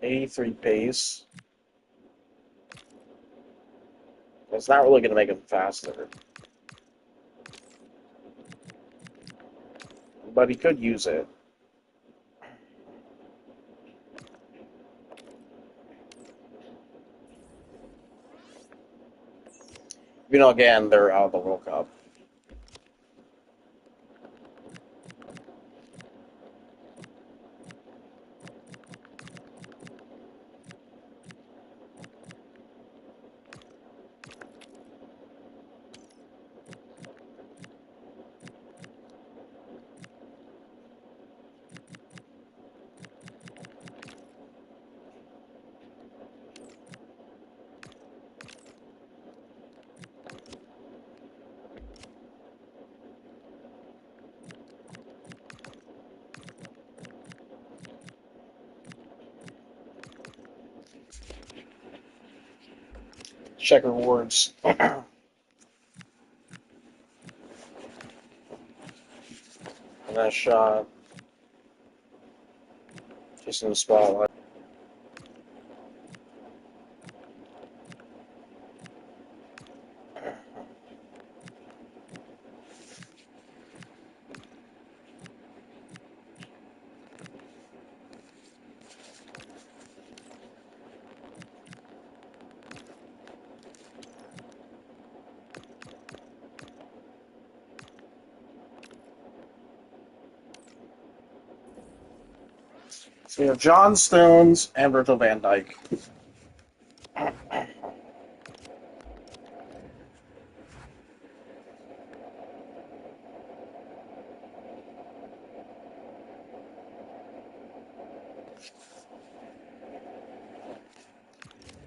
83 pace. It's not really going to make him faster. But he could use it. You know, again, they're out of the World Cup. Check rewards. And that shot. Just in the spotlight. So we have John Stones and Virgil van Dijk.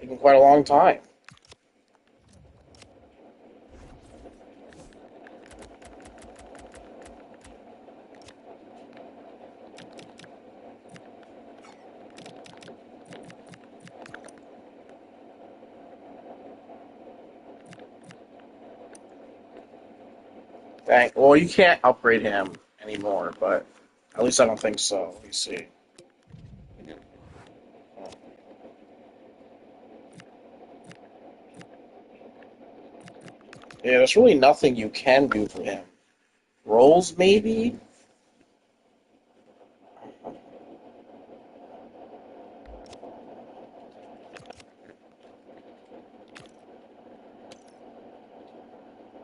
Taking quite a long time. Dang. Well, you can't upgrade him anymore, but at least I don't think so. Let me see. Yeah, there's really nothing you can do for him. Rolls, maybe?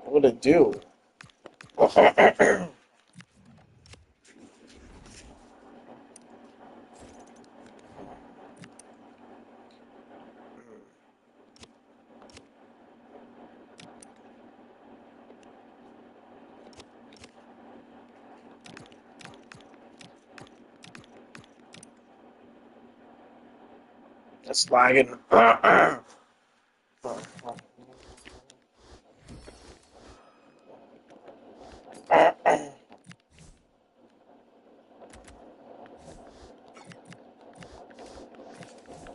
What would it do? It's lagging.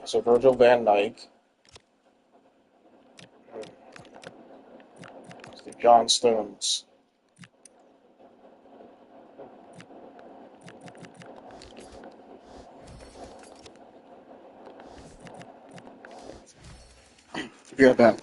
So Virgil van Dijk, John Stones. Yeah, Ben.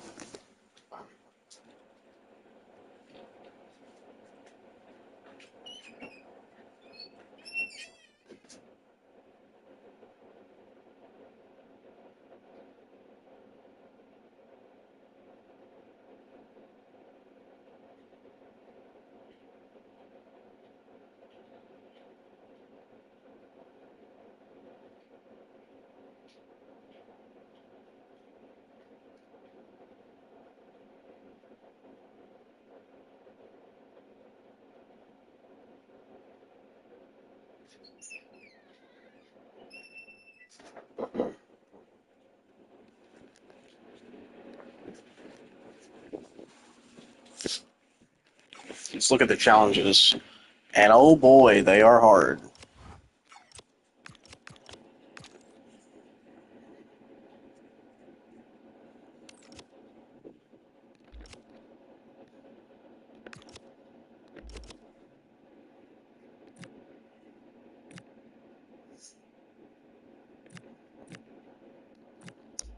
Let's look at the challenges. And oh boy, they are hard.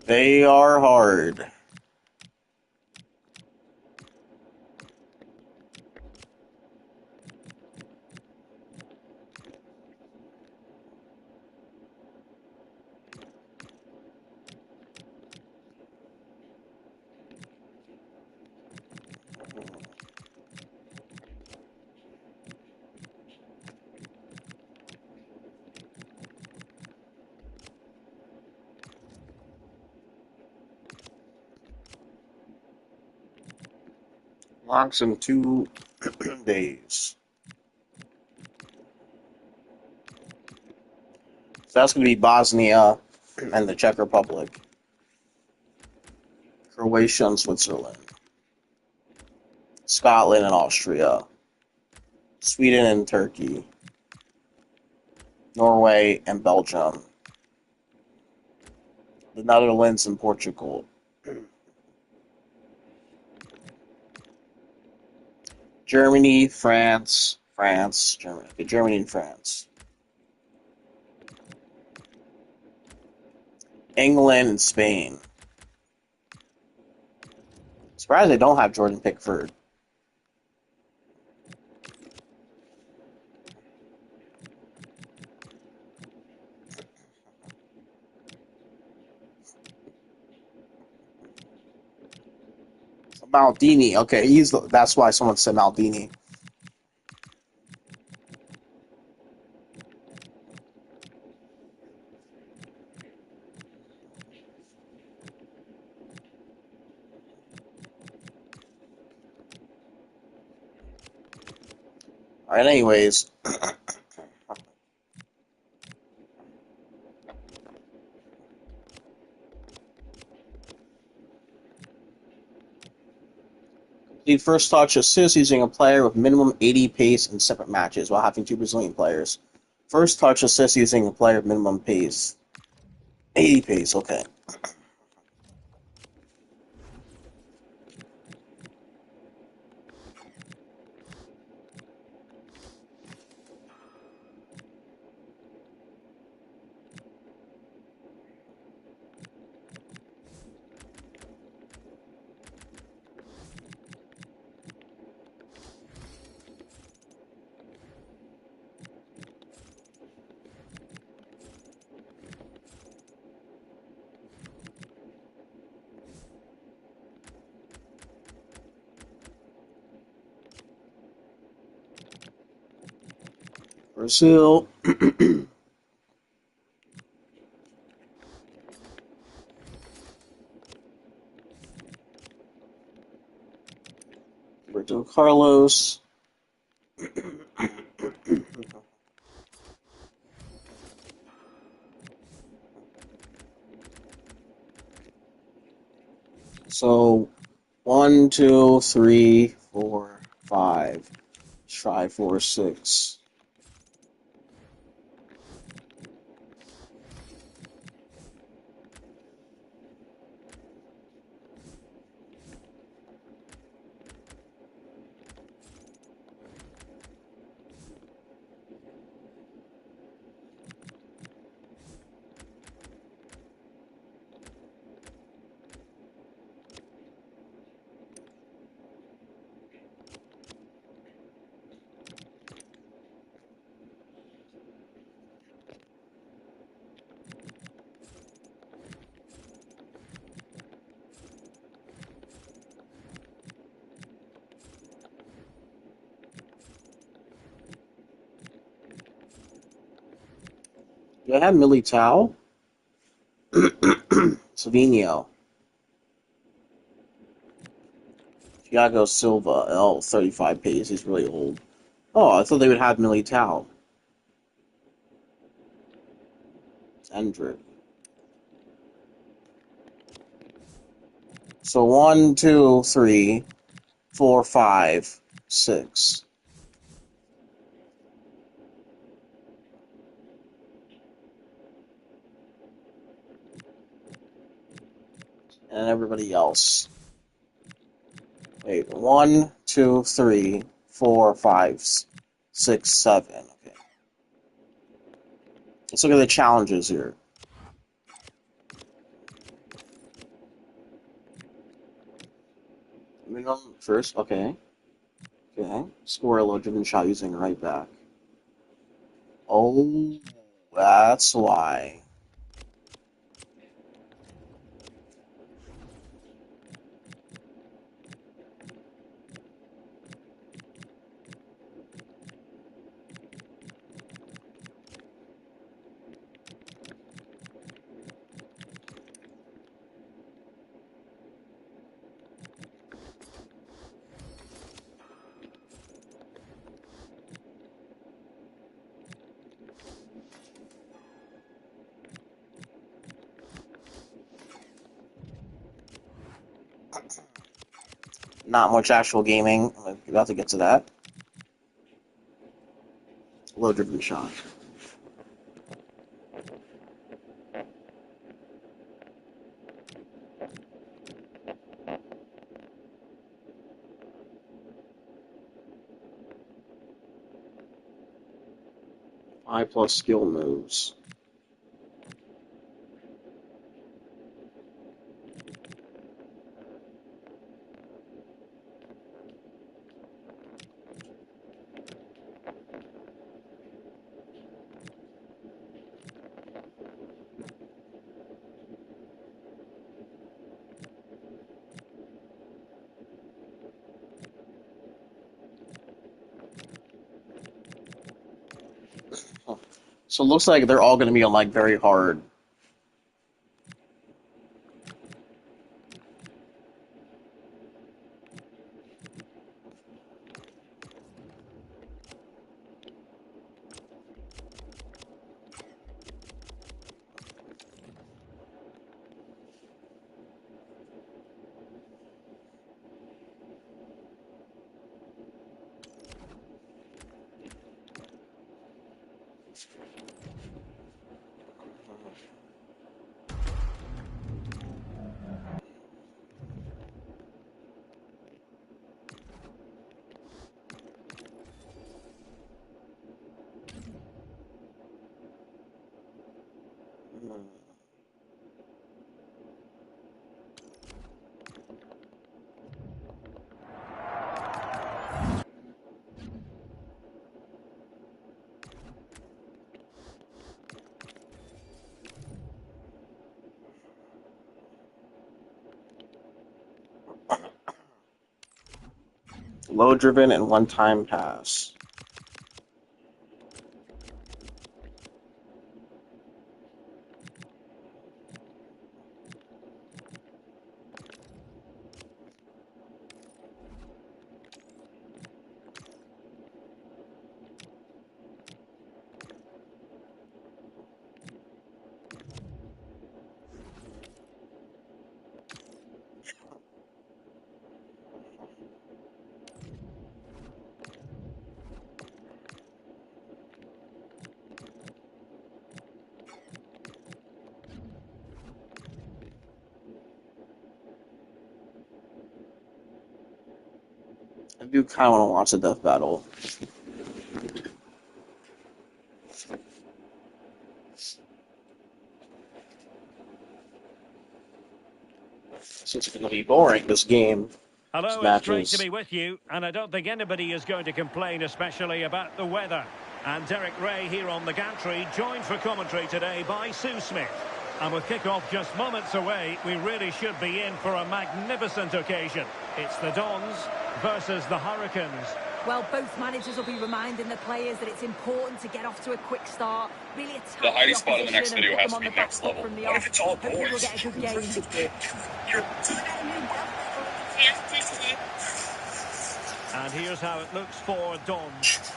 They are hard. Locks in 2 days. So that's going to be Bosnia and the Czech Republic, Croatia and Switzerland, Scotland and Austria, Sweden and Turkey, Norway and Belgium, the Netherlands and Portugal, Germany, Germany. Okay, Germany and France, England and Spain. Surprised they don't have Jordan Pickford. Maldini. Okay, that's why someone said Maldini. All right. Anyways, the first touch assist using a player with minimum 80 pace in separate matches while having 2 Brazilian players. First touch assist using a player with minimum pace. 80 pace, okay. Brazil. Roberto Carlos. So 1, 2, 3, 4, 5. Try 4, 6. Do I have Militao? Savinho. Thiago Silva. Oh, 35 pace. He's really old. Oh, I thought they would have Militao. Endrick. So 1, 2, 3, 4, 5, 6. And everybody else. Wait, 1, 2, 3, 4, 5, 6, 7. Okay. Let's look at the challenges here. Minimum first, okay. Okay. Score a low-driven shot using right back. Oh, that's why. Not much actual gaming. I'm about to get to that. Low-driven shot. I+ skill moves. So it looks like they're all going to be on like very hard. Low-driven and one-time pass. I do kind of want to watch the death battle. So it's going to be boring, this game. Hello, it's great to be with you, and I don't think anybody is going to complain, especially about the weather. And Derek Ray here on the gantry, joined for commentary today by Sue Smith. And with kick-off just moments away, we really should be in for a magnificent occasion. It's the Dons versus the Hurricanes. Well, both managers will be reminding the players that it's important to get off to a quick start, really attack the hiding the spot in the next video has to be the next level. from the What off. if it's all Hopefully we'll boys? get a good game. And here's how it looks for Dons.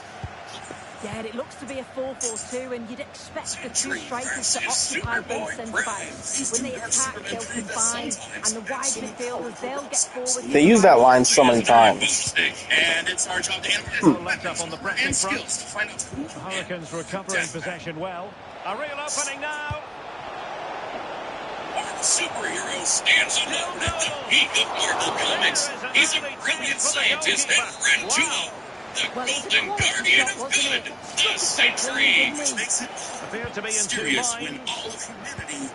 Yeah, it looks to be a 4-4-2, and you'd expect the two strikers to occupy both centre-backs. When they attack, they'll combine, and the wide midfielders, they'll get forward. They use that line so many times. And it's our job to Well, let up on the pressing front. skills to find out who The Hurricanes recovering possession well. A real opening now. Marvel superhero stands alone at the peak of Marvel Comics. He's a brilliant scientist and friend too. The Golden Guardian of Good, the Sentry. Which makes it Appeared to be in two mysterious when lines. all of humanity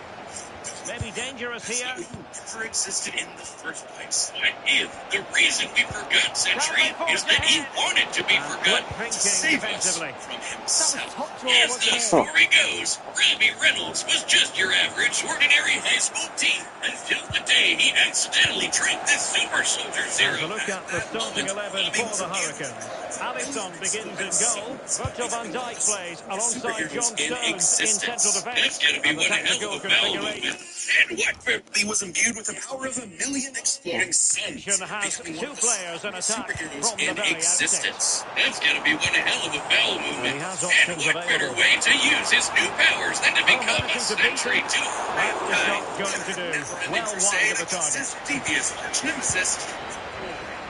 Maybe dangerous here. Never existed in the first place. What if the reason we forgot Century is that he wanted to be forgotten to save us from himself? As the story goes, Robbie Reynolds was just your average, ordinary high school teen until the day he accidentally drank this Super Soldier Zero. Have a look at the starting 11 for the Hurricanes. Alisson begins in goal. Virgil van Dijk plays alongside John Stones in central defence. That's going to be And the one hell technical of a bowel configuration. movement. And Watford, he was imbued with the power of a million exploding suns. Has two players in attack from the in very existence. That's going to be one hell of a bowel movement. He has And options what better available. way to use his new powers than to become a nothing to beat Sentry it. too? That is not going to do. Well wide of the target. Devious arch nemesis.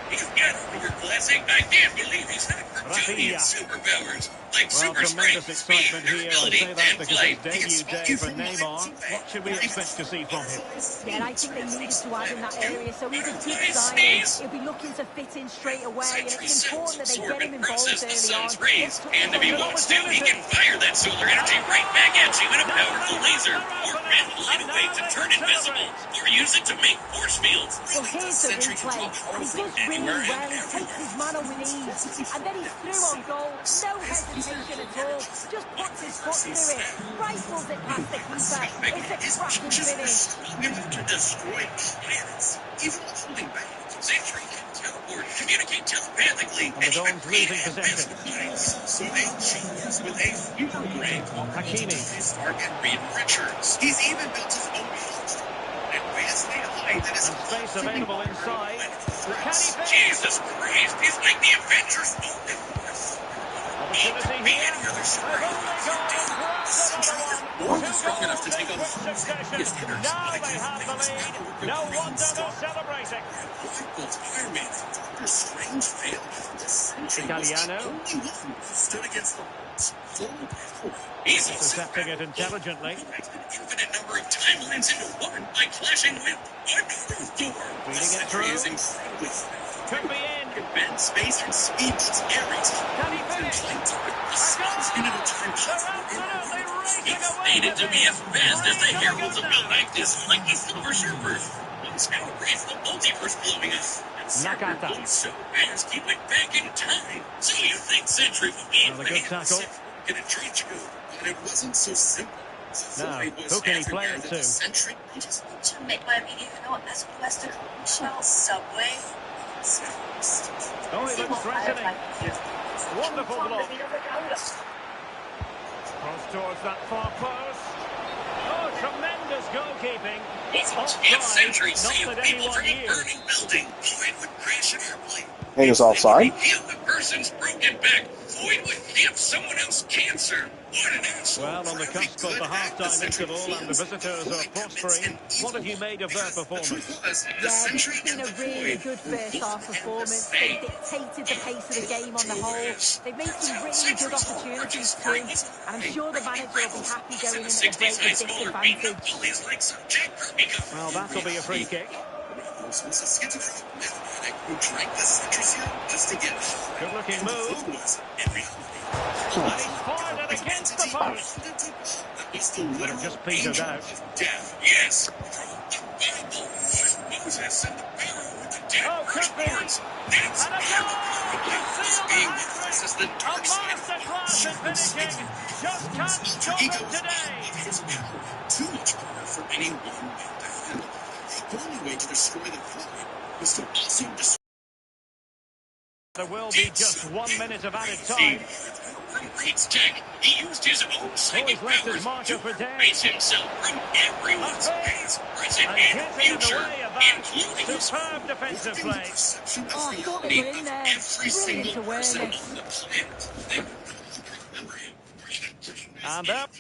He's got Finger Classic. I can't believe he's not Kryptonian superpowers. Like Well, super strength, tremendous speed, excitement here. I durability, say that and because flight. it's debut day for Neymar. What should we expect to see from him? Yeah, and I think they needed to add in that area, so he's a good signing. He'll be looking to fit in straight away, and it's important that they get him involved early on. Rays, and if he wants to, he can fire that solar energy right back at you in a powerful laser, or bend light away to turn invisible, or use it to make force fields. Well, here's the replay. He does really well. He takes his man on with ease, and then he's through on goal. No hesitation at all. Just puts his foot through it. Rifles it past the keeper. It's a cracking finish. To destroy planets, even holding back. Sentry can teleport, communicate telepathically, And the Dons losing possession. So they choose with a super brain. Hakimi. Stark and Reed Richards. He's even built his own house. And way to stay alive that is And space available inside. Can he finish? Jesus Christ, he's like the Avengers. Opportunity here. They've only gone More strong enough to take on succession. Now they have the lead. No wonder they're celebrating. Doctor Strange failed. Italiano. Stood against the full power. He's Intercepting it intelligently. an infinite number of timelines into one by clashing with another door. Feeding it through. Is incredibly fast. Could be in. Bend space and speed scary. Can he finish? Unit of time. They're absolutely racing It's away stated with to be it. as fast as the Three heralds of seconds now. Galactus, like the Silver Surfers. Once outraged the multiverse blowing us. And Nakata. Surfer so fast he went back in time. So you think Sentry would be Another good tackle. in a trench coat, but it wasn't so simple. Now, It was who can he play everywhere it that to? the Sentry I just want to make my video not as plastic shell subway. Oh, he looks threatening. Wonderful block. Cross towards that far post. Oh, tremendous goalkeeping. If Offside, Sentry not saved that people anyone from a knew. burning building, Floyd would crash an airplane. I think it's offside. Heal the person's broken back. Floyd would give someone else cancer. What an asshole. Well, on the cusp of the half-time interval and the visitors are prospering, what have you made of their performance? Yeah, it's been a really good first-half performance. They dictated the pace of the game on the whole. They've made some really good opportunities too, and I'm sure the manager will be happy going in at a break with this advantage. Well, that'll be a free kick. Good-looking move. And he's fired it against the post. But it just petered out. Yes. Moses and the Pharaoh with the dead Oh, could be. firstborns. That's And a goal! being this is the A dark side. masterclass in finishing. Just can't stop it today. His power, too much power for any one man to handle. The only way to destroy the Void was to also destroy. There will be just 1 minute of added time. From Reed's tech, he used his own psychic left his powers marker to for dead. erase himself from everyone's past, present, And and getting in the future, way of that including superb defensive play. Oh, I thought they were in there. Brilliant awareness. And up.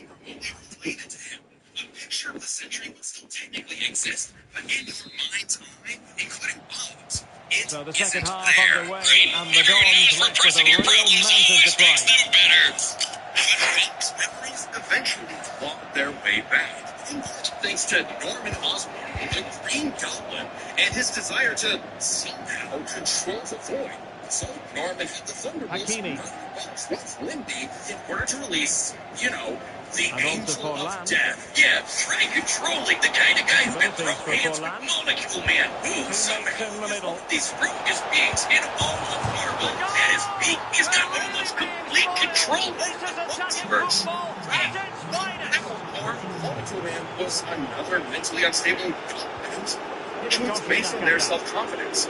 Sure, the Sentry would still technically exist, but in your mind's eye, including bombs, it So the second isn't half there. underway, Great. and the Dons left with a real mountain to climb. Them better. But memories eventually fought their way back. In part thanks to Norman Osborn, the Green Goblin, and his desire to somehow control the Void. So Norman had the Thunderbolts Hakimi. with Lindy in order to release, The Angel of Death. Yeah, try controlling the kind of guy who can throw hands with Molecule Man, who somehow is one of the strongest beings in all of Marvel. At his peak, he's got almost complete control over the multiverse. Molecule Man was another mentally unstable element. It was based on their self-confidence.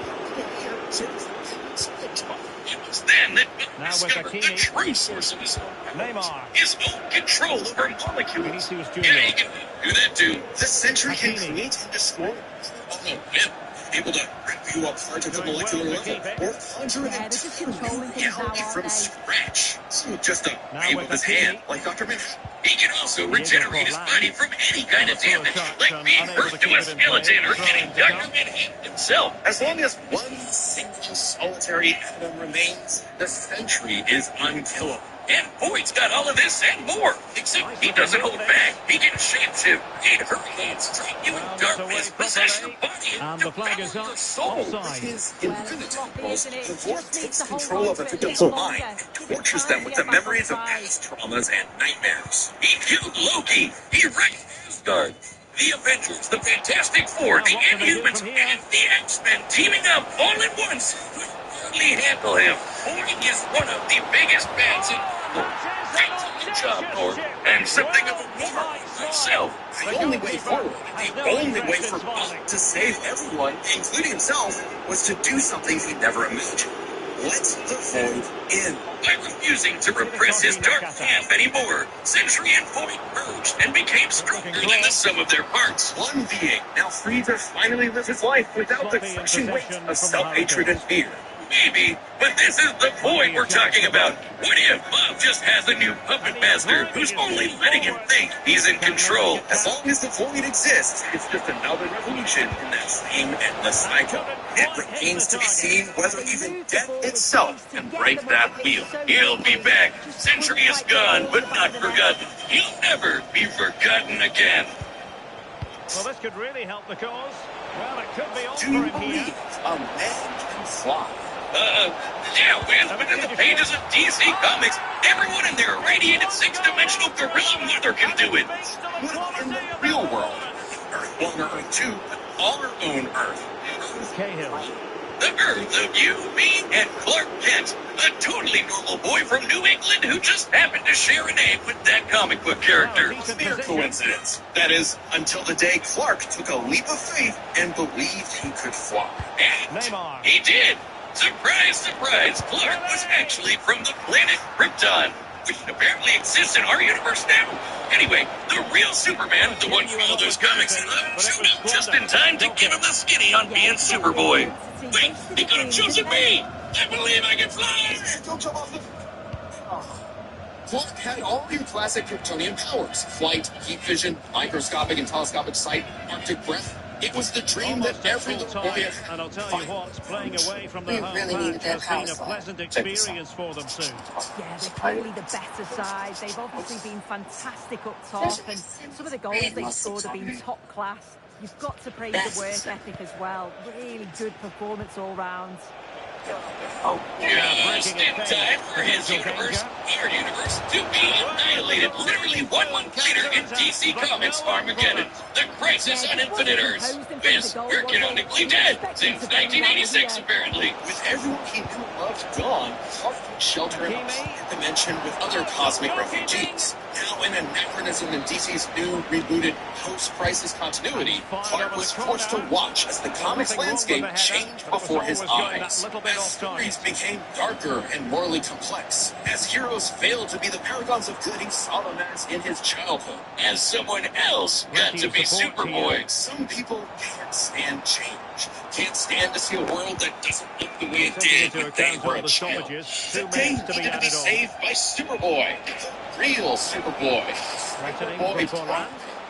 It was then that Bill discovered the true source of his own powers. His own control over molecules. Yeah, he can do that too. The Sentry can create and destroy. Able to rip you apart at the molecular level, or conjure an entire reality from scratch. So just a wave of his hand, like Dr. Manhattan. He can also regenerate his body from any kind of damage, like being burnt to a skeleton or getting Dr. Manhattan himself. As long as one single solitary atom remains, the Sentry is unkillable. And Boyd's got all of this and more. Except he doesn't hold back. He can shapeshift, create hurricanes, strike you in darkness, possess your body, and devour your soul. With his infinite powers, the Void takes control of a victim's mind and tortures them with the memories of past traumas and nightmares. He killed Loki. He wrecked Asgard. The Avengers, the Fantastic Four, the Inhumans, and the X-Men teaming up all at once could hardly handle him. Boyd is one of the biggest bads in Great job, Lord. And something of a war myself. The only way forward, the only way for Bob to save everyone, including himself, was to do something he never imagined. Let the Void in. By refusing to repress his dark path anymore, Sentry and Void merged and became stronger than the sum of their parts. One being, now free to finally live his life without the crushing weight of self-hatred and fear. Maybe, but this is the Void we're talking about. What if Bob just has a new puppet master who's only letting him think he's in control? As long as the Void exists, it's just another revolution in that same endless cycle. It remains to be seen whether even death itself can break that wheel. He'll be back. Sentry is gone, but not forgotten. He'll never be forgotten again. Well, this could really help the cause. Well, it could be on Do you for him here. believe a man can fly? Yeah, when within the pages of DC Comics, everyone in their irradiated six-dimensional gorilla mother can do it. What in the real world? Earth 1 or Earth 2, but our own Earth. Cahill. The Earth of you, me, and Clark Kent, a totally normal boy from New England who just happened to share a name with that comic book character. Mere coincidence. That is, until the day Clark took a leap of faith and believed he could fly. And he did. Surprise, surprise, Clark was actually from the planet Krypton, which apparently exists in our universe now. Anyway, the real Superman, the one from all those comics he loved, showed up just in time to give him the skinny on being Superboy. Wait, he could have chosen me! I believe I can fly! Don't jump off the... Clark had all your classic Kryptonian powers. Flight, heat vision, microscopic and telescopic sight, Arctic breath. It was the dream that every little boy had. And I'll tell you what, playing away from the home patch has been a pleasant experience for them soon. Yeah, they're clearly the better side. They've obviously been fantastic up top, and some of the goals they've scored have been top class. You've got to praise the work ethic as well. Really good performance all round. Just in time for his universe, our universe, to be annihilated literally 1 month later in DC Comics Armageddon. The Crisis on Infinite Earths. Biz, you're canonically dead since 1986, apparently. With everyone he knew and loved gone, Clark took shelter in a pocket dimension with other cosmic refugees. Now an anachronism in DC's new, rebooted post-crisis continuity, Clark was forced to watch as the comics landscape changed before his eyes. As stories became darker and morally complex, as heroes failed to be the paragons of good he saw them as in his childhood, as someone else got to be Superboy. Some people can't stand change, can't stand to see a world that doesn't look the way it did when they were a child. Today needed to be saved by Superboy, the real Superboy. Superboy.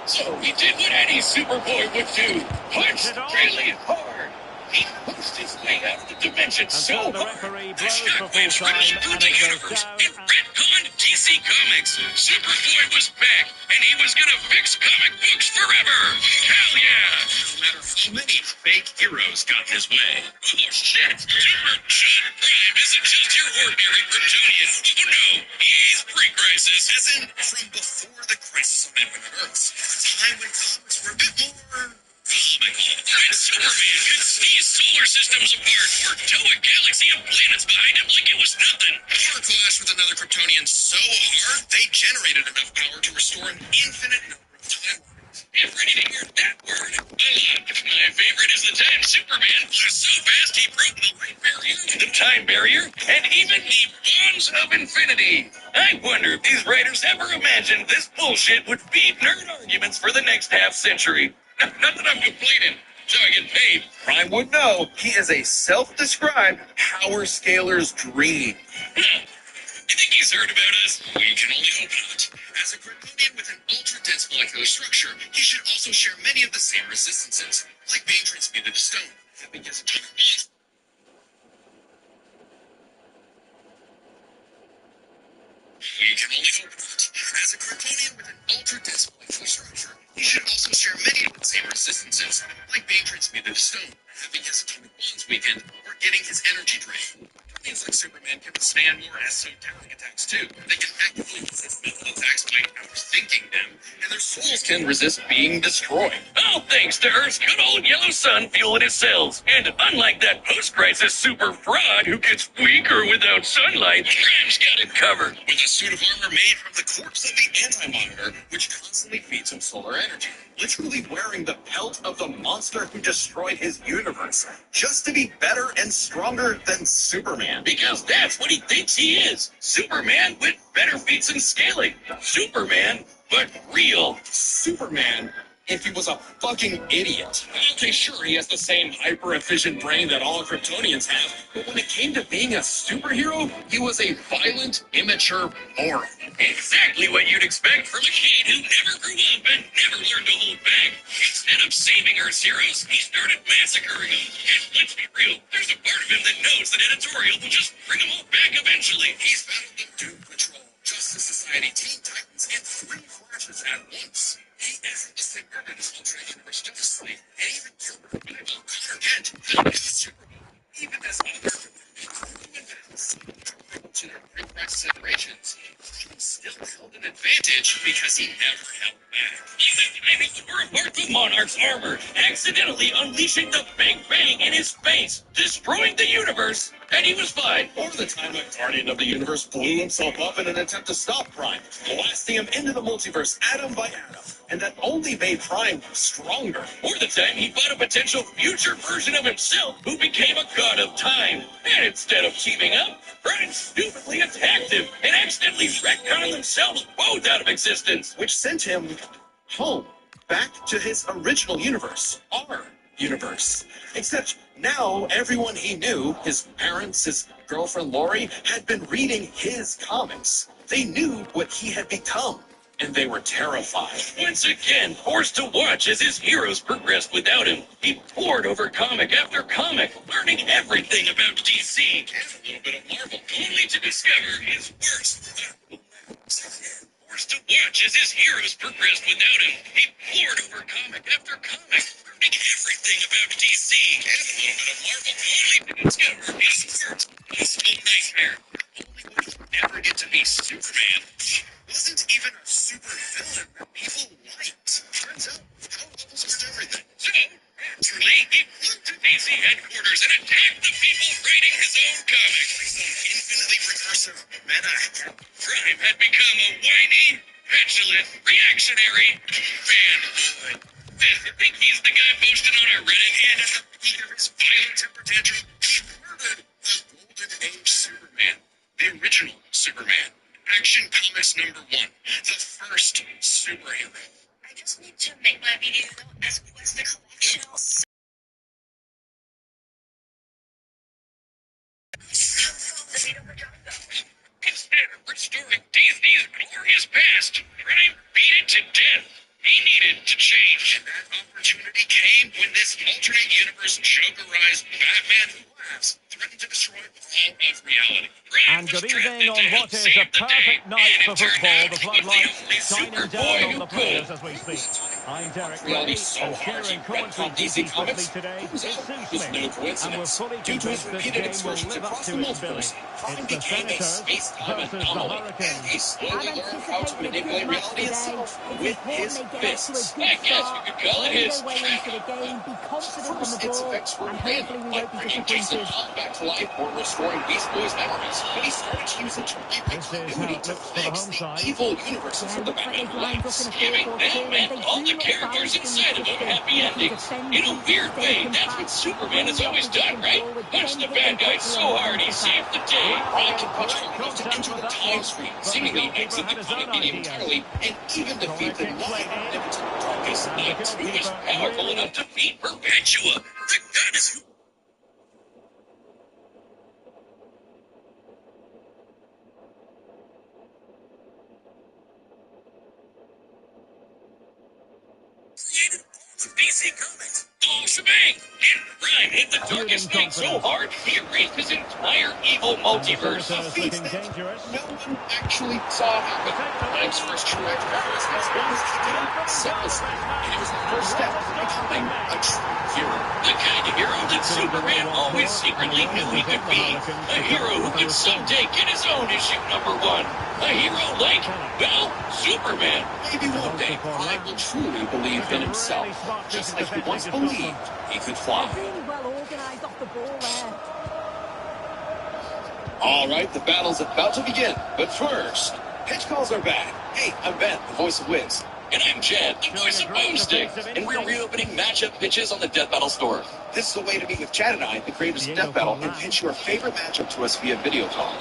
So he did what any Superboy would do, punch really hard. He pushed his way out of the dimension so hard, the shockwaves crashed through the universe and retconned DC Comics. Superboy was back, and he was gonna fix comic books forever. Hell yeah! No matter how many fake heroes got in his way. Oh shit! Super John Prime isn't just your ordinary Kryptonian. Oh no, he's pre-crisis, as in from before the crisis of Infinite Earths. A time when comics were a bit more comical. When Superman could seize solar systems apart or tow a galaxy of planets behind him like it was nothing. Or clash with another Kryptonian so hard, they generated enough power to restore an infinite number of timelines. Get ready to hear that word a lot. My favorite is the time Superman flew so fast he broke the light barrier, the time barrier, and even the bonds of infinity. I wonder if these writers ever imagined this bullshit would feed nerd arguments for the next half century. Not that I'm complaining. So I get paid. Prime would know he is a self-described power scaler's dream. You think he's heard about us? We can only hope not. As a Kryptonian with an ultra-dense molecular structure, he should also share many of the same resistances, like being transmuted to stone. But yes, atomic bonds. We can only hope not. As a Kryptonian with an ultra-dense molecular structure, he should also share many of the same resistances, like being transmuted to stone, having his atomic bonds weakened, or getting his energy drained. Kryptonians like Superman can withstand more esoteric attacks too. They can actively resist mental attacks by outthinking them, and their souls can resist being destroyed. All thanks to Earth's good old yellow sun fueling his cells. And unlike that post-crisis super fraud who gets weaker without sunlight, Prime's got it covered. With a suit of armor made from the corpse of the Anti-Monitor, which constantly feeds him solar energy. Literally wearing the pelt of the monster who destroyed his universe, just to be better and stronger than Superman. Because that's what he thinks he is. Superman with better feats and scaling. Superman, but real. Superman, if he was a fucking idiot. Okay, sure, he has the same hyper-efficient brain that all Kryptonians have, but when it came to being a superhero, he was a violent, immature moron. Exactly what you'd expect from a kid who never grew up and never learned to hold back. Instead of saving Earth's heroes, he started massacring them. And let's be real, there's a part of him that knows that editorial will just bring them all back eventually. He's battled the Doom Patrol, Justice Society, Teen Titans, and 3 Flashes at once. He effortlessly murdered his ultra universe Justice League, and even killed the rival Connor Kent, the Superman. Even as other to their pre-crisis iterations, he still held an advantage because he never held back. Even dinosaurs were apart from Monarch's armor, accidentally unleashing the Big Bang in his face, destroying the universe, and he was fine. Or the time a Guardian of the Universe blew himself up in an attempt to stop Prime, blasting him into the multiverse atom by atom, and that only made Prime stronger. Or the time he fought a potential future version of himself who became a god of time, and instead of teaming up, Prime stupidly attacked him and accidentally retconned themselves both out of existence, which sent him home, back to his original universe, our universe. Except now everyone he knew, his parents, his girlfriend Lori, had been reading his comics. They knew what he had become, and they were terrified. Once again, forced to watch as his heroes progressed without him, he pored over comic after comic, learning everything about DC and a little bit of Marvel, only to discover his worst. Forced to watch as his heroes progressed without him, he pored over comic after comic, learning everything about DC and a little bit of Marvel, only to discover his worst possible nightmare. Only would he never get to be Superman. He wasn't even a super villain that people liked. Turns out, how levels are everything. So, naturally, he flew to DC headquarters and attacked the people writing his own comic. Like some infinitely recursive meta. Prime had become a whiny, petulant, reactionary fanboy. Does you think he's the guy posted on our Reddit and at the peak of his violent temper tantrum, he murdered the Golden Age Superman, the original Superman. Action Comics number 1, the first superhero. I just need to make my video as cool as the collection. Instead of restoring DC's glorious past, Prime beat it to death. He needed to change. That opportunity came when this alternate universe jokerized Batman who laughs threatened to destroy all of reality. And good evening on what is a perfect night for football. The floodlights shining down on the players as we speak. I'm Derek Ray, and sharing commentary duties with me today is Sue Smith. And we're fully convinced this game will live up to its billing. It's the Senators versus the Hurricanes. I'm anticipating a good match today. It's important they get off to a good start, play their way into the game, be confident on the ball, and hopefully we won't be disappointed. Back to life or restoring Beast Boy's memories, but he started to use it to This is how it looks for the home side. evil universes Yeah, of the looks like they've Batman lined up lives, in a giving 4-4-2, Batman and they all do the look characters balanced in inside of this them system. happy endings. In a weird way, that's what Superman has always done, right? Punch the bad guy so hard he saved the day. Well, He can punch great hard enough to contact enter with the that time one, screen, but the seemingly goalkeeper exit had the his own comic medium ideas. entirely, and even defeat the Corner kick played in. non-omnipotent darkest And the night. Who is goalkeeper powerful really... enough to beat Perpetua? The goddess who created all the DC Comics. Oh, shebang! And Rhyme hit the darkest night so hard, he erased his entire evil multiverse. The Senators looking dangerous. No one actually saw happen. Time's first true actor was selflessly, and it was the first step to becoming a true hero. The kind of hero that Superman always secretly knew he could be. A hero who could someday get his own issue #1. A hero like, well, Superman. Maybe one day, I will truly believe in himself, just like he once believed he could fly. Really well organised off the ball there. All right, the battle's about to begin. But first, pitch calls are back. Hey, I'm Ben, the voice of Wiz. And I'm Jed, the voice of Boomstick. And we're reopening matchup pitches on the Death Battle store. This is a way to meet with Chad and I, the creators of Death Battle, and pitch your favorite matchup to us via video call.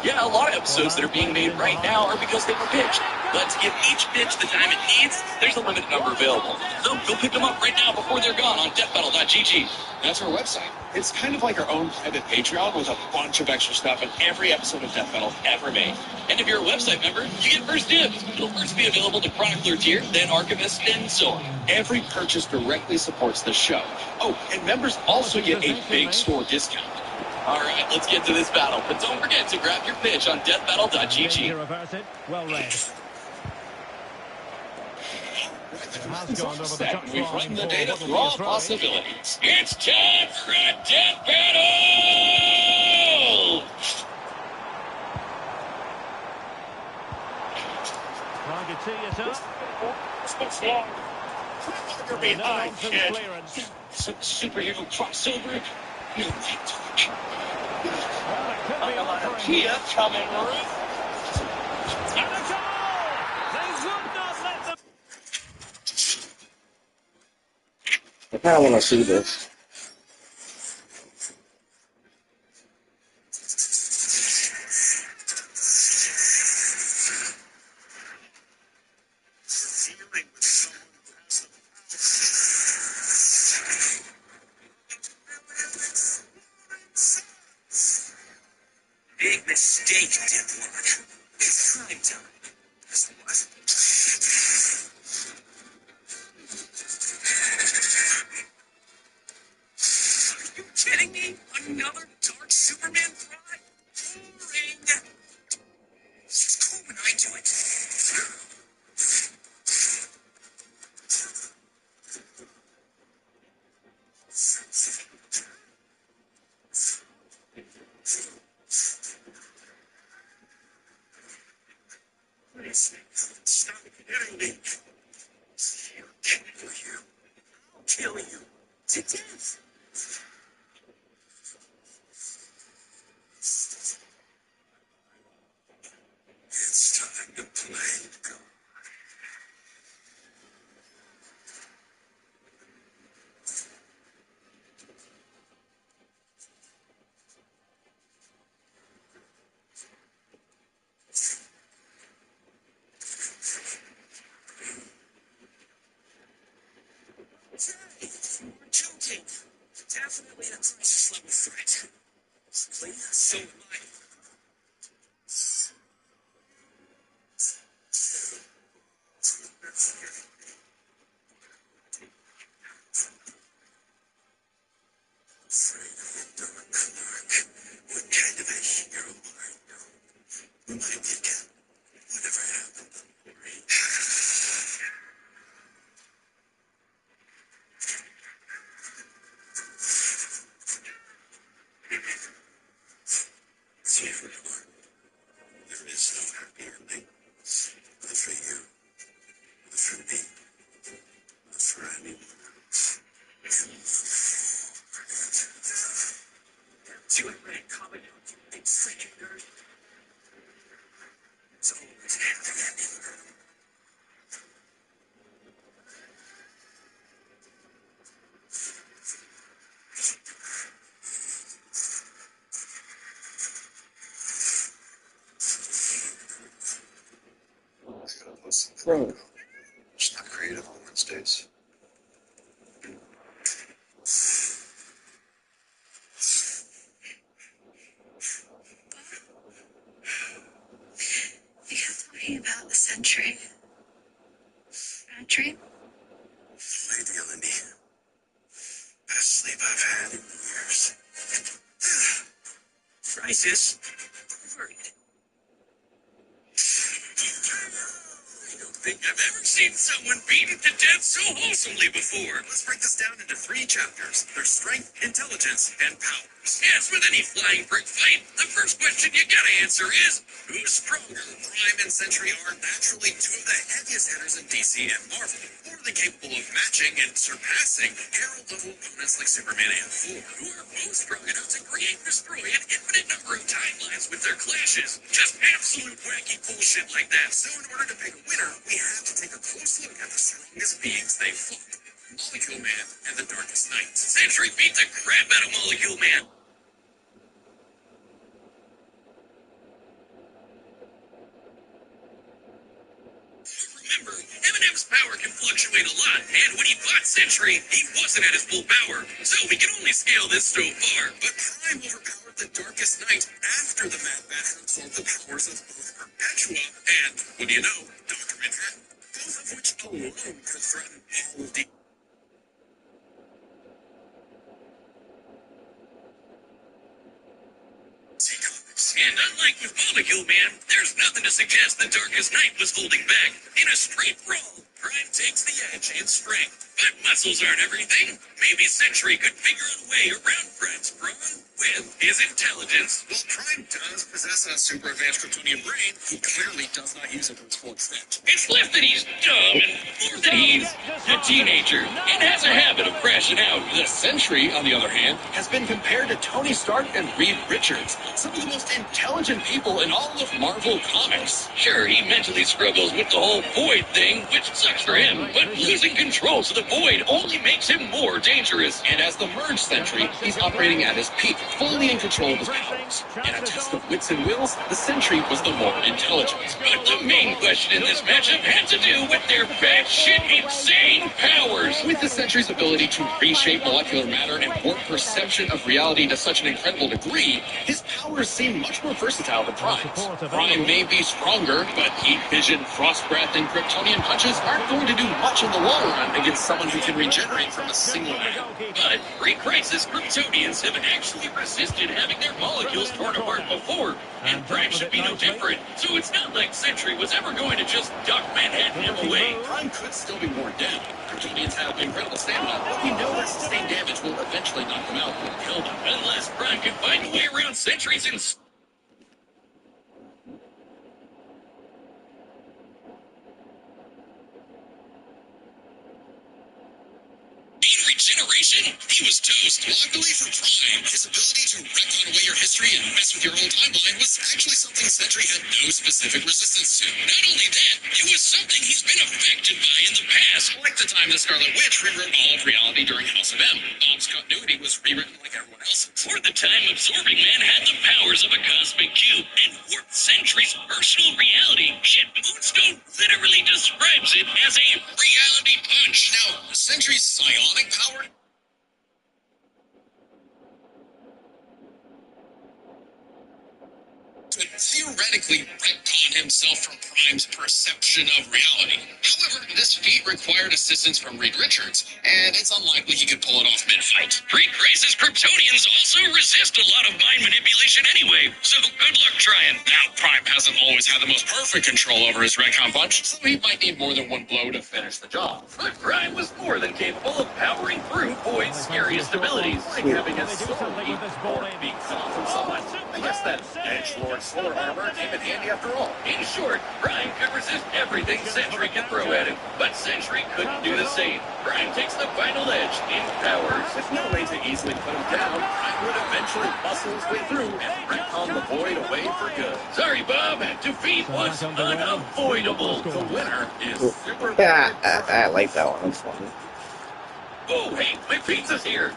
Yeah, a lot of episodes that are being made right now are because they were pitched. Let's give each pitch the time it needs. There's a limited number available. So go pick them up right now before they're gone on deathbattle.gg. That's our website. It's kind of like our own private Patreon with a bunch of extra stuff in every episode of Death Battle ever made. And if you're a website member, you get first dibs. It'll first be available to Chronicler tier, then Archivist, and so on. Every purchase directly supports the show. Oh, and members also get a big store discount. All right, let's get to this battle. But don't forget to grab your pitch on deathbattle.gg. Well read. Has gone over the touchline. We've run the data through all possibilities. It's time for a death battle! Trying to tee it up. What's wrong? You're behind, kid. Clearance. Superhero crossover. No touch. Well, it could be offering. Kia coming. And a goal! They would not let them. I kind of want to see this. Big mistake, Dipwad. It's time time. That's what. Are you kidding me? Another dark Superman cry? Boring. It's cool when I do it. Stop True. Just not creative on Wednesdays. You kept talking about the century. Bad dream? Maybe, Lindy. Best sleep I've had in years. Crisis. Worried. I don't think I've ever seen someone beaten to death so wholesomely before. Let's break this down into 3 chapters. Their strength, intelligence, and powers. As with any flying brick fight, the first question you gotta answer is, who's stronger? Prime and Sentry are naturally 2 of the heaviest hitters in DC and Marvel, more than capable of matching and surpassing Arrow-level opponents like Superman and Thor, Who are both strong enough to create and destroy an infinite number of timelines with their clashes. Just absolute wacky bullshit like that. So in order to pick a winner, we have to take a close look at the strongest beings they fought. Molecule Man and the Darkest Knight. Sentry beat the crap out of Molecule Man. Remember, Eminem's power can fluctuate a lot, and when he fought Sentry, he wasn't at his full power, so we can only scale this so far. But Prime overpowered the Darkest Knight after the Mad Bat had absorbed the powers of both Perpetua and, what do you know, Dr. Manhattan, both of which alone could threaten all of the... And unlike with Molecule Man, there's nothing to suggest the Darkest Knight was holding back. In a straight brawl, Prime takes the edge in strength. But muscles aren't everything. Maybe Sentry could figure out a way around Prime's brawn with his intelligence. While Prime does possess a super advanced Kryptonian brain, he clearly does not use it to its full extent. It's less that he's dumb and more that he's a teenager and has a habit of crashing out. The Sentry, on the other hand, has been compared to Tony Stark and Reed Richards, some of the most intelligent people in all of Marvel Comics. Sure, he mentally struggles with the whole void thing, which sucks for him, but losing control to the void only makes him more dangerous. And as the Merge Sentry, he's operating at his peak, fully in control of his powers. In a test of wits and wills, the Sentry was the more intelligent. But the main question in this matchup had to do with their batshit insane powers. With the Sentry's ability to reshape molecular matter and warp perception of reality to such an incredible degree, his powers seem much more versatile than Prime's. Prime may be stronger, but heat vision, frost breath, and Kryptonian punches aren't going to do much in the long run against someone who can regenerate from a single man. But pre-crisis Kryptonians have actually resisted having their molecules torn apart before, and Prime should be no different. So it's not like Sentry was ever going to just duck Manhattan him away. Prime could still be worn down. Kryptonians have incredible stamina, but we know that sustained damage will eventually knock them out or kill them. Unless Prime can find a way around Sentry's regeneration, he was toast. Luckily for Prime, his ability to retcon away your history and mess with your whole timeline was actually something Sentry had no specific resistance to. Not only that, it was something he's been affected by in the past. Like the time the Scarlet Witch rewrote all of reality during House of M. Bob's continuity was rewritten like everyone else's. Or the time Absorbing Man had the powers of a cosmic cube and warped Sentry's personal reality. Shit, Moonstone literally describes it as a reality punch. Now, Sentry's psionic power could theoretically retcon himself from Prime's perception of reality. However, this feat required assistance from Reed Richards, and it's unlikely he could pull it off mid-fight. Pre-crisis Kryptonians also resist a lot of mind manipulation anyway, so good luck trying. Now, Prime hasn't always had the most perfect control over his retcon punch, so he might need more than one blow to finish the job. But Prime was more than capable of powering through Void's scariest abilities. Like having a sword being cut off from someone. I guess that edgelord sword armor came in handy after all. In short, Prime could resist everything Sentry can throw at him, but Sentry couldn't do the same. Prime takes the final edge in powers. With no way to easily put him down, Prime would eventually muscle his way through and retcon the void away for good. Sorry, Bob. Defeat was unavoidable. The winner is Super Yeah, I like that one. That's fun. Oh, hey, my pizza's here.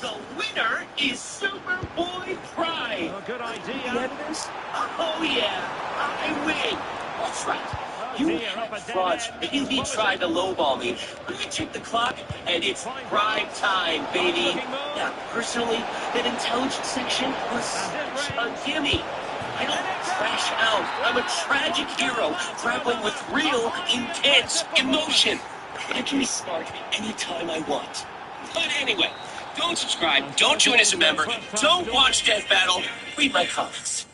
The winner is Superboy Prime. Good idea. Oh yeah, I win. That's right. You frauds really tried to lowball me. But I checked the clock, and it's prime time, baby. Now, personally, that intelligence section was such a gimme. I don't crash out. I'm a tragic hero, grappling with real, intense emotion. I can be smart anytime I want. But anyway, don't subscribe, don't join as a member, don't watch Death Battle, read my comics.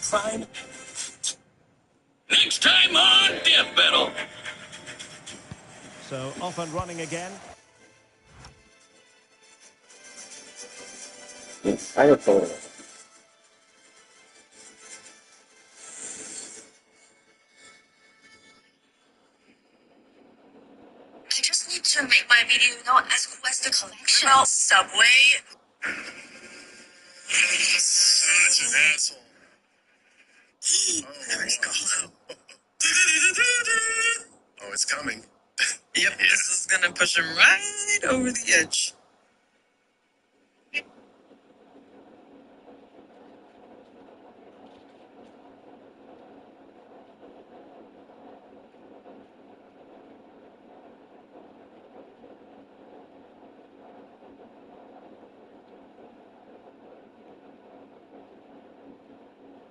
Prime. Next time on Death Battle. So off and running again. I have photo. I just need to make my video not as Quest a collection. Well, Subway. Such an asshole. There's Call-Out. Oh, it's coming. Yep, this is gonna push him right over the edge.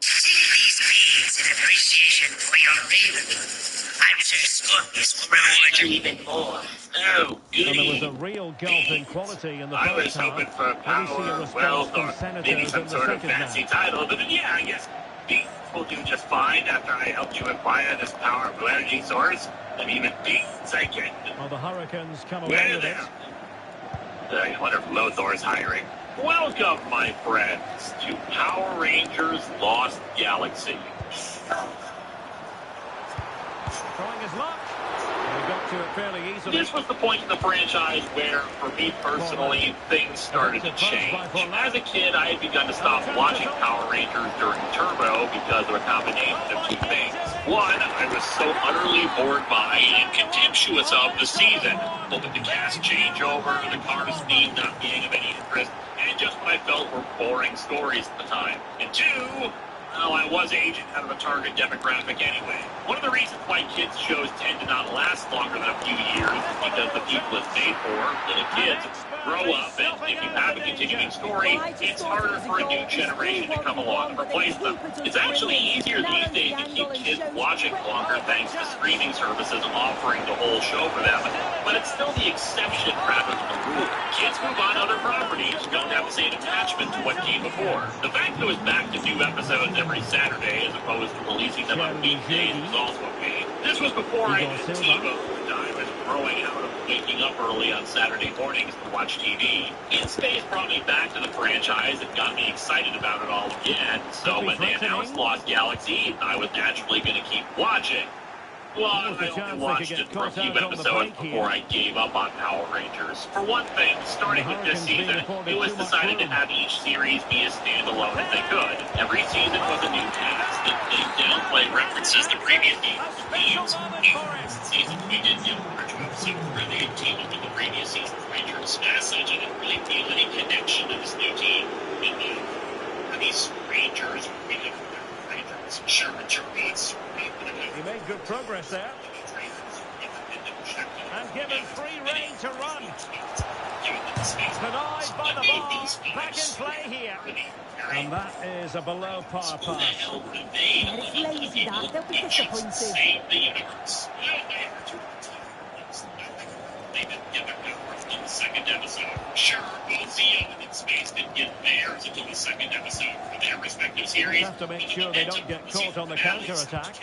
These beads in appreciation for your raven. I'm sure Scorpius will reward you even more. Oh, And there was goody. a real gulf in quality in the I was first half. hoping for Will we see a power, response wealth, from or Senators maybe some in the sort of second fancy half? title. But then, yeah, I guess beans will do just fine after I helped you acquire this powerful energy source. And even beans I get. Well, the Hurricanes come away Where with it. there? I wonder if Lothor's hiring. Welcome, my friends, to Power Rangers Lost Galaxy. Trying his luck. He got to it fairly easily. This was the point in the franchise where, for me personally, things started to change. As a kid, I had begun to stop watching Power Rangers during Turbo because of a combination of two things. One, I was so utterly bored by and contemptuous of the season, both with the cast changeover, the car's theme not being of any interest, and just what I felt were boring stories at the time. And two, well, I was aging out of a target demographic anyway. One of the reasons why kids shows tend to not last longer than a few years is because the people it's made for, little kids, grow up, and if you have a continuing story, it's harder for a new generation to come along and replace them. It's actually easier these days to keep kids watching longer thanks to streaming services offering the whole show for them, but it's still the exception rather than the rule. Kids move on to other properties who don't have the same attachment to what came before. The fact that it was back to new episodes every Saturday as opposed to releasing them on weekdays was also a pain. This was before I had TiVo, and I was growing out of waking up early on Saturday mornings to watch TV. In Space brought me back to the franchise and got me excited about it all again, so when they announced Lost Galaxy, I was naturally going to keep watching. Well, I only watched it for a few episodes before I gave up on Power Rangers. For one thing, starting with this season, it was decided to have each series be as standalone as they could. Every season was a new cast, and they downplay references to previous games. Seasons we didn't get one or two episodes where they teamed up with the previous season's Rangers. As such, I didn't really feel any connection to this new team. And these Rangers, Rangers, sure, Rangers, He made good progress there. And given free rein to run. Denied by the bar. Back in play here. And that is a below par pass. Yeah, it's lazy that. They'll be disappointed. Save the universe. They didn't get their power in the second episode. Sure, both Zeo and Space didn't get theirs until the second episode for their respective series. Have to make sure they don't get caught on the counter-attack.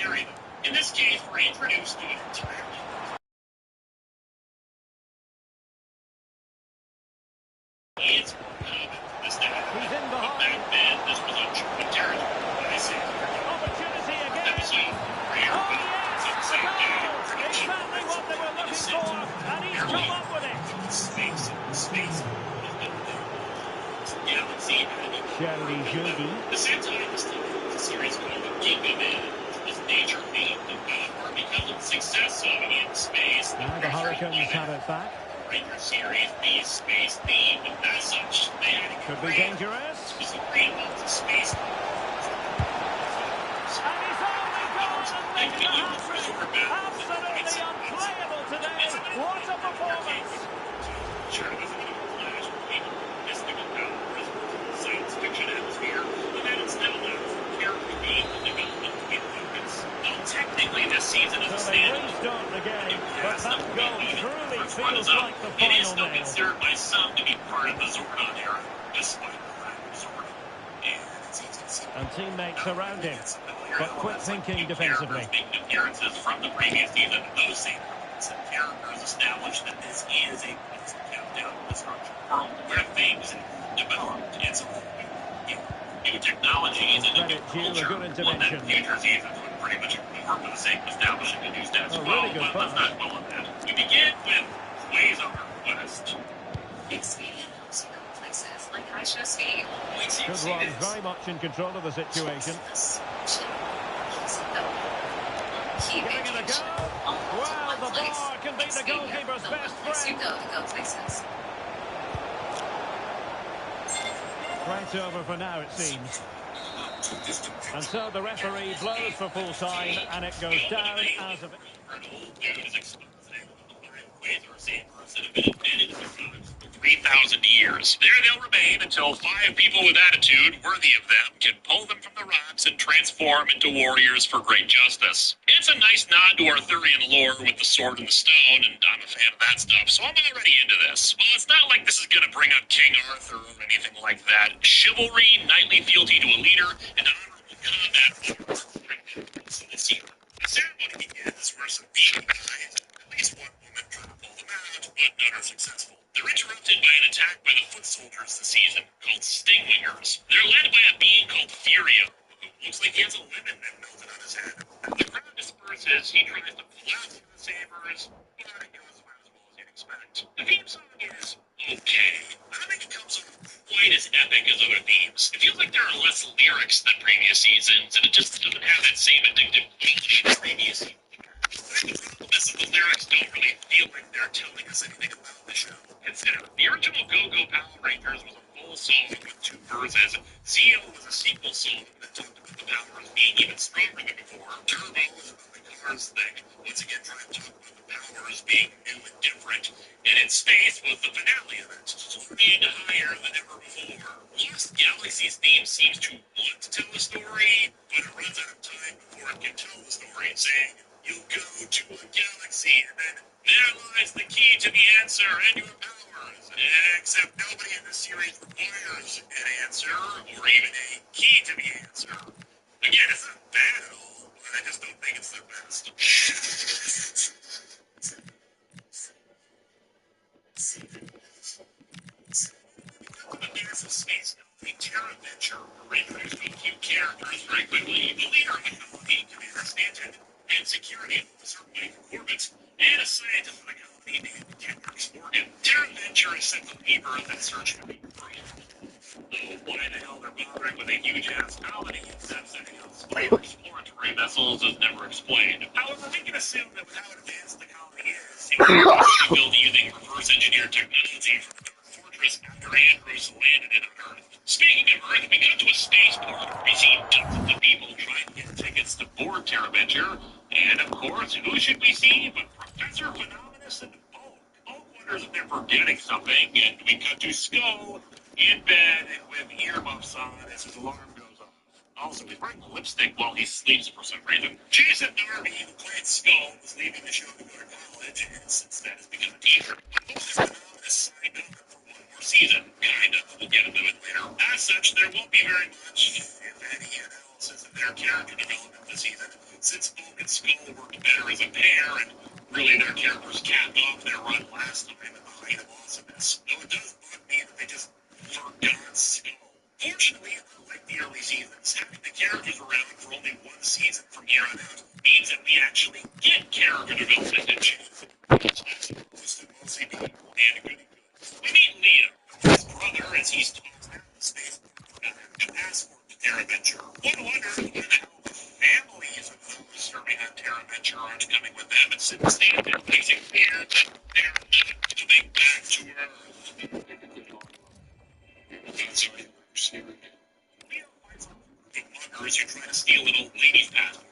In this case, we're introduced to it entirely. It's common to this day. He's in behind. Back then, this was uncharted territory. I say, Opportunity again. episode rare, Oh, but it's yes. the same day. Exactly what they were looking for. And he's come up with it. Space. Galaxy. Shirley Judy. The Sentai was still the series called Giga Man. This nature themed or because of the success of In Space. Now the Hurricanes have it back. Ranger series be space themed, and as such, they had to Could be dangerous. was agreed about the space. And he's only gone and Making a hat-trick. Absolutely unplayable today. What a performance. Sure, it wasn't even a flash. Mystical powers, science fiction atmosphere, but then it's still not character being the development in focus. Well, technically, this season is a So they standalone. restart the game, but that goal truly feels Up. like the It is final still nail. considered by some to be part of the Zordon era, despite the lack of Zordon. And teammates around him, but quick thinking defensively. Making appearances from the previous season, those same elements and characters establish that this is a constant countdown to destruction world where things develop. It's new technologies and a new culture. Good intervention. One that future seasons would pretty much ignore for the sake of establishing a new status quo. Really good But let's pass. not dwell on that. We begin with Quasar Quest. Experience helps you go places like I show ski. Good run, very much in control of the situation. Giving it a go. Well, the bar can be the goalkeeper's best friend. Go places. Right over for now, it seems. And so the referee blows for full time, and it goes down as a... 3,000 years. There they'll remain until 5 people with attitude worthy of them can pull them from the rocks and transform into warriors for great justice. It's a nice nod to Arthurian lore with the sword and the stone, and I'm a fan of that stuff, so I'm already into this. Well, it's not like this is going to bring up King Arthur or anything like that. Chivalry, knightly fealty to a leader, and honorable combat. So let's see. The ceremony begins where some people die, at least one woman trying to pull them out, but none are successful. They're interrupted by an attack by the foot soldiers this season, called Stingwingers. They're led by a being called Furio, who looks like he has a lemon that melted on his head. The crowd disperses, he tries to pull out some of the sabers, but it goes about as well as you'd expect. The theme song is okay. I don't think it comes off quite as epic as other themes. It feels like there are less lyrics than previous seasons, and it just doesn't have that same addictive quality as previous seasons. I think the problem is that the lyrics don't really feel like they're telling us anything about the show. Consider, the original Go-Go Power Rangers was a full song with 2 verses. Zeo was a sequel song that talked about the powers being even stronger than before. Turbo was about the cars thing, once again trying to talk about the powers being new and different. And In Space was the finale of it, soaring higher than ever before. Lost Galaxy's theme seems to want to tell a story, but it runs out of time before it can tell the story, saying, you'll go to a galaxy, and then there lies the key to the answer and your powers. Except nobody in the series requires an answer, or even a key to the answer. Again, it's not bad at all, but I just don't think it's the best. The massive space colony Terra Venture, where introduced a few characters very quickly. The leader of the colony, Commander Stanton, and security officer Mike Corbett, and a scientist of the colony named Kendrick Morgan. Terra Venture is set to rebirth and search for the world. Though why the hell they're bothering with a huge-ass colony instead of sending out small exploratory vessels is never explained. However, we can assume that with how advanced the colony is, it was built using reverse-engineered technology from the Dark Fortress after Andros landed it on Earth. Speaking of Earth, we got to a spaceport where we see dozens of people trying to get tickets to board Terra Venture, and of course, who should we see but Professor Phenomenus and Bulk. Bulk wonders if they're forgetting something, and we cut to Skull in bed with earmuffs on as his alarm goes off. Also, he's wearing lipstick while he sleeps for some reason. Jason Darby, who played Skull, was leaving the show to go to college, and since then has become a teacher. Phenomenus signed up for one more season. Kind of. We'll get into it later. As such, there won't be very much, if any, analysis of their character development this season, since Bulk and Skull worked better as a pair, and really their characters capped off their run last time at the height of awesomeness. Though it does bug me that they just forgot Skull. Fortunately, unlike the early seasons, having the characters around for only one season from here on out means that we actually get character development and change. Mostly be and good. We meet Leo, his brother, as he's tossed out in space to passport to Terra Venture. One wonders how the families of those serving on Terra Venture aren't coming with them and sitting stand there placing fear that they're not coming back to Earth. Leo finds out who try to steal an old lady's passport.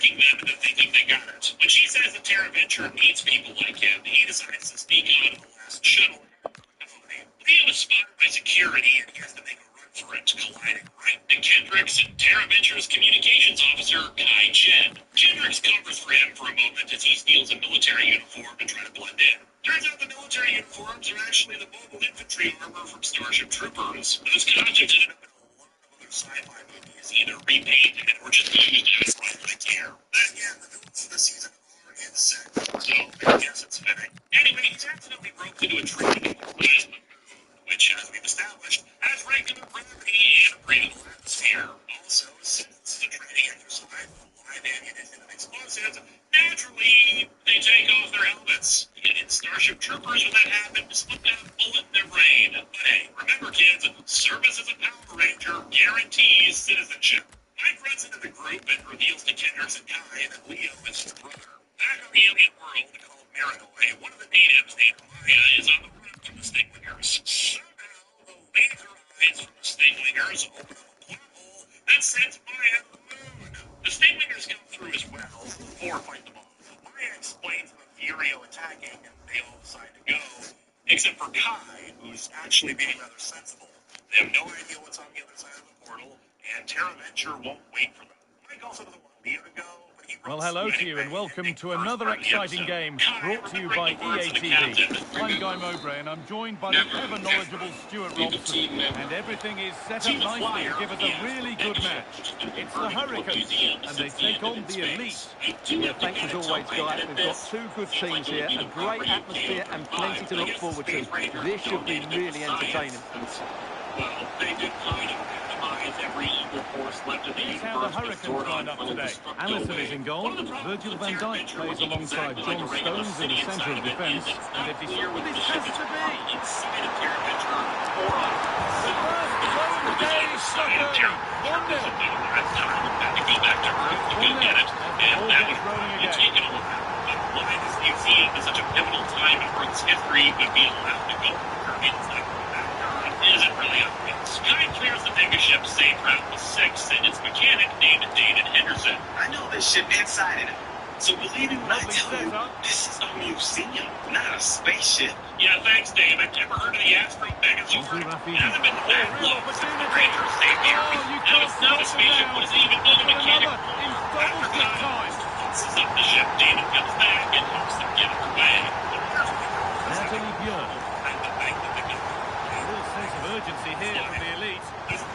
tricking them into thinking they got it. When she says that Tara Venture needs people like him, he decides to sneak out of the last shuttle. Leo is spotted by security and he has to make a run for it, colliding right into Kendricks and Tara Venture's communications officer, Kai Chen. Kendricks covers for him for a moment as he steals a military uniform to try to blend in. Turns out the military uniforms are actually the mobile infantry armor from Starship Troopers. Those costumes ended up in a lot of other sci-fi movies, either repainted or just used as like care. Then again, the villains of the season are insect, so I guess it's fitting. Anyway, he's accidentally roped into a tree which, as we've established, has regular gravity and a breathable atmosphere. Also, since it's a training exercise with live ammunition and explosives, naturally, they take off their helmets. And in Starship Troopers, when that happens, put that bullet in their brain. But hey, remember kids, service as a Power Ranger guarantees citizenship. Mike runs into the group and reveals to Kendricks and Kai that Leo is his brother. Back on the alien world called Marinoy, one of the natives named Maya is on the run from the Stinglingers. Somehow, the laser eyes from the Stinglingers open up a plot hole that sends Maya to the moon. The Stinglingers come through as well before fight them off. Maya explains the Furio attacking, and they all decide to go, except for Kai, who's actually being rather sensible. They have no idea what's on the other side of the portal, and Tara Venture won't wait for them. Mike also doesn't want Leo to go. Well, hello to you and welcome to another exciting game brought to you by EA TV. I'm Guy Mowbray and I'm joined by the ever-knowledgeable Stuart Robson, and everything is set up nicely to give us a really good match. It's the Hurricanes and they take on the Elite. Yeah, thanks as always, Guy. We've got two good teams here, a great atmosphere and plenty to look forward to. This should be really entertaining. Well, they did kind of minimize every evil force left in the Here's how the Hurricanes line up today. Allison is in goal. Virgil van Dijk plays alongside John Stones in the centre of defence. And if this has to be. The first goal of the day is Stockholm. 1-0. Had to go back to Earth to go get it. And that was rolling again. Taken a while. But why this museum at such a pivotal time in Earth's history would be allowed to go inside isn't really obvious. Kai clears the mega ship safe route with 6 and its mechanic named David Henderson. I know this ship inside and out. So believe me when I tell you, this is a museum, not a spaceship. Yeah, thanks, David. Ever heard of the Astro Megazord? Hasn't been that long since the Rangers saved the Earth. Now it's not a spaceship, what does it even need a mechanic? After Kai tosses up the ship, David comes back and helps them get it away. Natalie Bjorn. Urgency here from the Elite.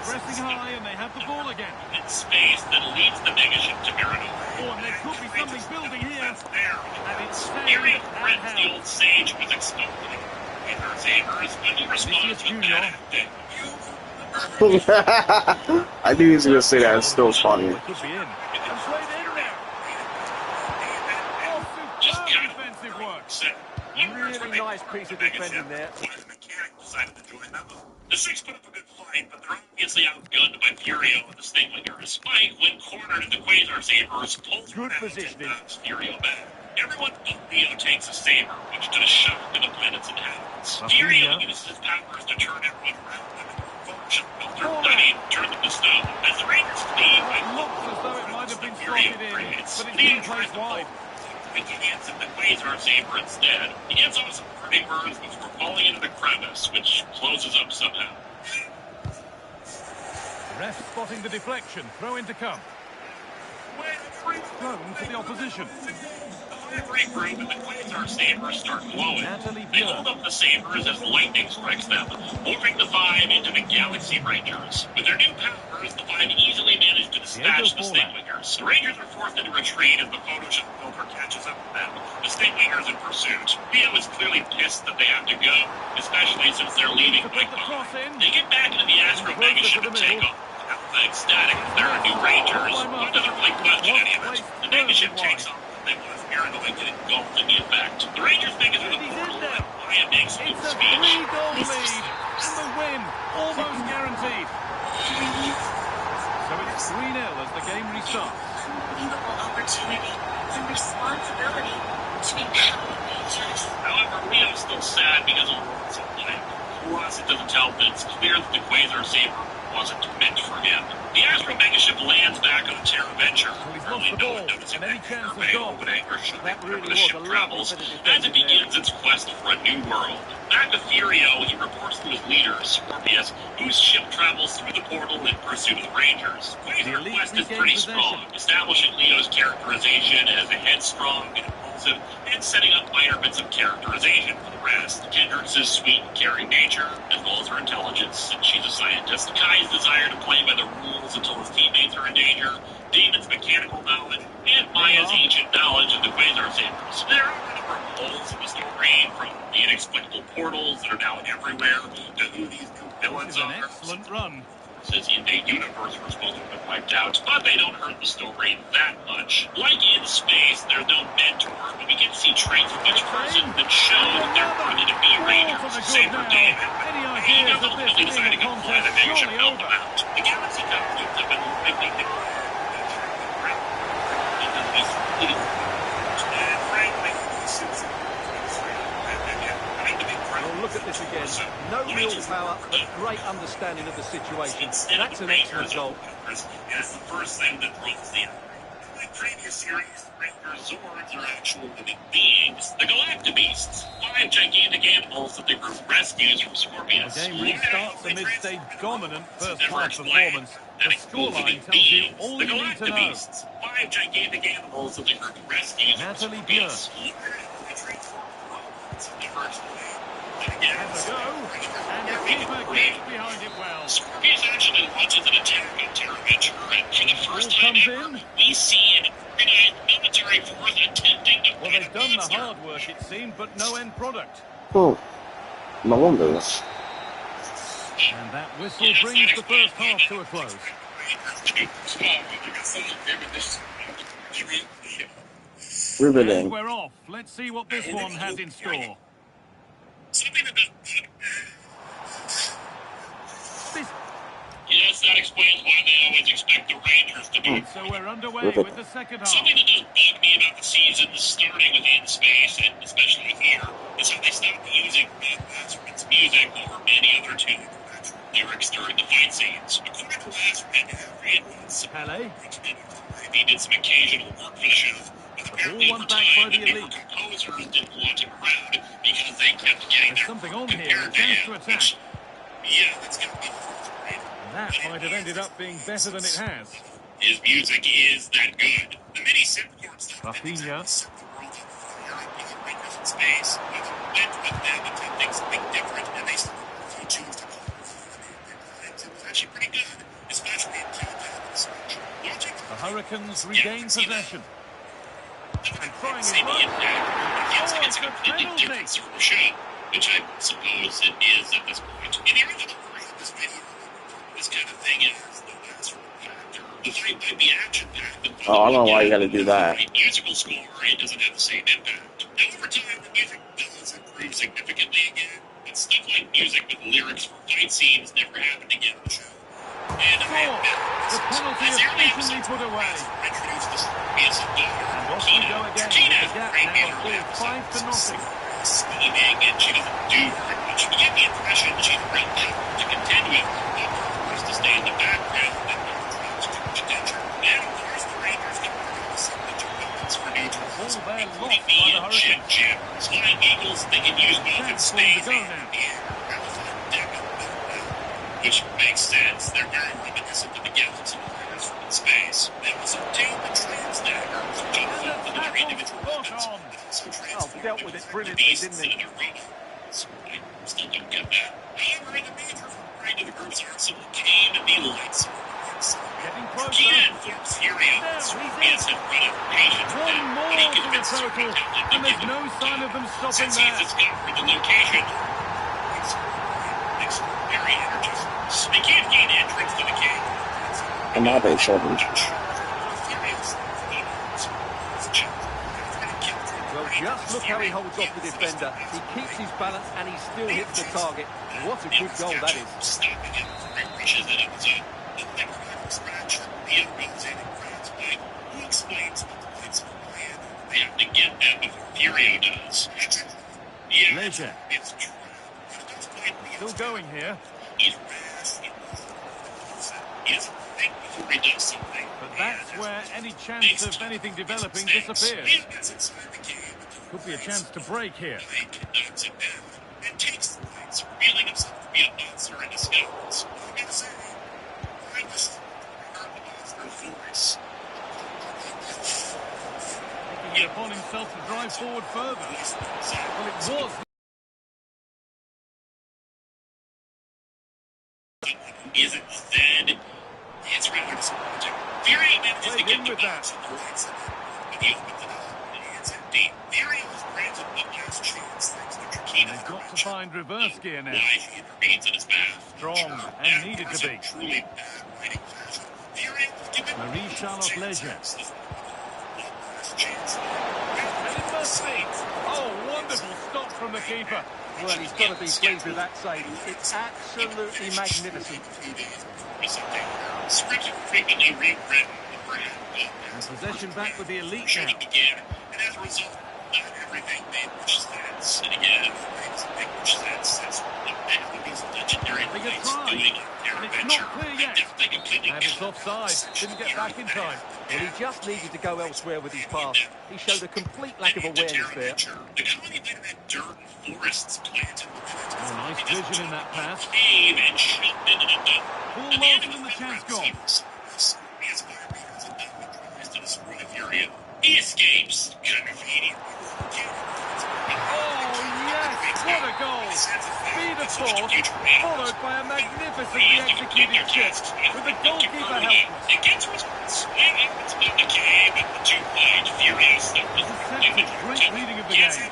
Pressing high and they have the ball again. In space that leads the megaship to Marinoy. Oh, and there could be something building here. And it's Fury of Friends, the old sage, was exploding. In her sabers, when he responds with that acting. I knew he was going to say that. It's still funny. It could be in. And played in there. Oh, superb defensive work. Really nice piece of defending there. Decided to join them. The 6 put up a good fight, but they're obviously outgunned by Furio and the Stinglingers. Spike, when cornered in the Quasar Sabers, pulls good positioning. Furio back. Everyone but Leo takes a saber, which did a shock to the planet's inhabitants. Furio uses his powers to turn everyone around them into a function filter. Turn them to stone. As the Rangers flee, it looks as though it might have been slotted in, but it's been placed wide. He hits him the Quasar Saber instead. He gets off some pretty burns before falling into the crevice, which closes up somehow. Ref spotting the deflection. Throw in to come. Thrown to the opposition. Every group in the Quasar Sabers start glowing. Natalie They hold up the Sabers as lightning strikes them, morphing the 5 into the Galaxy Rangers. With their new powers, the 5 easily manage to dispatch the Stinglingers. The Rangers are forced into retreat as the Photoshop filter catches up with them. The Stinglingers in pursuit. Leo is clearly pissed that they have to go, especially since they're leaving Mike behind. They get back into the Astro Megaship and take off. Ecstatic as there are new Rangers. One doesn't really question any of it. The Megaship takes off. They want to Marinoy get engulfed in the effect. The Rangers make it through the portal, and Maya makes a good speech. It's a 3-goal lead, and the win almost guaranteed. So it's 3-0 as the game restarts. Unbelievable opportunity and responsibility to be Power Rangers. However, Leo's still sad because of the world's so blank. Plus, it doesn't help that it's clear that the Quasar Saber wasn't meant for him. The Astro Megaship lands back on the Terra Venture. Well, he's lost the ball, and any chance of goal. That really the ship travels as it begins its quest for a new world. Back to Furio, he reports to his leader, Scorpius, whose ship travels through the portal in pursuit of the Rangers. Quasar Quest is pretty strong, establishing Leo's characterization as a headstrong and impulsive, and setting up minor bits of characterization for the rest. Kendrick's sweet, caring nature, as well as her intelligence, and she's a scientist. Kai's desire to play by the rules until his teammates are in danger, David's mechanical knowledge, and Maya's ancient knowledge of the Quasar Sabers. There are a number of holes in the story, from the inexplicable portals that are now everywhere, to who these new villains are. Excellent run. Says in the universe we're supposed to have been wiped out, but they don't hurt the story that much. Like in space, there's no mentor, but we get to see traits of each person that show that they're worthy to be Rangers. Same for David. He doesn't ultimately decide to fly the big ship help him out. The Galaxy Cup teams have been quickly Look at this again. No real power, but great understanding of the situation. That's an excellent goal. It's the first thing that draws the eye. Like previous series, Ranger Zords are actual living beings. The Galactabeasts, 5 gigantic animals that the group rescues from Scorpius. The game restarts amidst a dominant first-half performance. The scoreline tells you all you need to know. 5 gigantic animals that the group rescues from Scorpius. Has a go, and the keeper gets behind it well. Scorpius actually launches an attack on Terra Venture, and for the first time ever, we see an organized military force attempting to Well, they've done the hard work, it seemed, but no end product. Oh, no wonder. And that whistle brings the first half to a close. Riveting. And we're off. Let's see what this one has in store. Something about yes, that explains why they always expect the Rangers to be. So we're underway with the second half. Something that does bug me about the season, starting with In Space, and especially with here, is how they stopped using Matt Wasserman's music over many other tunes. Lyrics during the fight scenes. According to Wasserman, he did some occasional work for the show. Apparently, over time, the newer composers didn't want him around because they kept getting there's something on here, a chance to attack. Yeah, that's got to be that might have ended up being better than it has. His music is that good. The many synth chords that Rafinha. set the world on fire and Rangers in space. We've went with them attempting something different, and they still choose to call it. It was actually pretty good, especially in Watching the Hurricanes regain possession. And trying his luck. It's a completely different sort of show, which I suppose it is at this point. In the original version of this video, this kind of thing is the last factor. The fight might be action-packed, but Oh, I don't know why you gotta do that. Musical score, it doesn't have the same impact. Now, over time, the music does improve significantly again, but stuff like music with lyrics for fight scenes never happened again on the show. And I admit, the penalty efficiently put away. And off we go again. The gap now a full 5-0. Scheming, and she doesn't do very much. You get the impression she's real tough to contend with. First to stay in the background, and drops to attention. And of course, the Rangers get signature weapons for neutrals, including me and Jim. Flying Eagles, they can use both in space and in the air. Which makes sense. They're very reminiscent of the Galaxy Warriors from in space. They also obtain the Trans Daggers, which unlock the other individual weapons. Dealt with it brilliantly, didn't he? I still don't get that. However, in the major variety of the group's arsenal came the lightsaber. Getting closer. Keenan informs Furio that Scorpius had run out of patience with him, but he convinced total, Scorpius and there's no sign of them stopping since there. he's discovered the location. It's very energetic. They can't gain entrance to the cave. And now they shouldn't. Well, just look how he holds off the defender. He keeps his balance and he still hits the target. What a good goal that is. Stopping him before he rushes it up his own. The thing from scratch, Leo goes in and grabs Mike. He explains what the lights are playing. They have to get them before Furio does. Yeah, Leisure. it's true. But it does play Still going here. He's rash. He doesn't think before he does something. But that's where any chance of anything developing disappears. Could be a chance to break here. Knocks him down and takes the fights, revealing himself to be a monster in disguise. I'm gonna say, I was the monster force. Taking it upon himself to drive forward further. Well, it was. Isn't dead. It's right. Fury manages to get the box on the right side. But he opens it up and it's empty. Fury was granted one last chance thanks to Trakina's They've got to find reverse gear now. why he intervenes in his path. Strong and needed to be. Truly bad writing fashion. Fury was given Marie-Charlotte Leisure. chance. And it must be. Oh, wonderful stop from the keeper. Well, he's got to be pleased with that save. It's absolutely magnificent. Scripts are frequently rewritten. And possession back with the elite now. And as a result, not everything made much sense. And again, things make much sense. That's what these legendary plays doing on their And it's adventure. not clear yet. And it's offside. Didn't get back in time. Well, he just needed to go elsewhere with his pass. He showed a complete lack of awareness there. The colony might have had dirt and forests planted within it. Oh, nice vision in that pass. Cave and shoved into the dump. Ball lost and the chance gone. He escapes. Graffiti. Oh, yes! What a goal! Speed of force, followed by a magnificently executed chip, with the goalkeeper helpless. It gets his swing up into the cave, and the two wide furious. This is set for great reading of the game.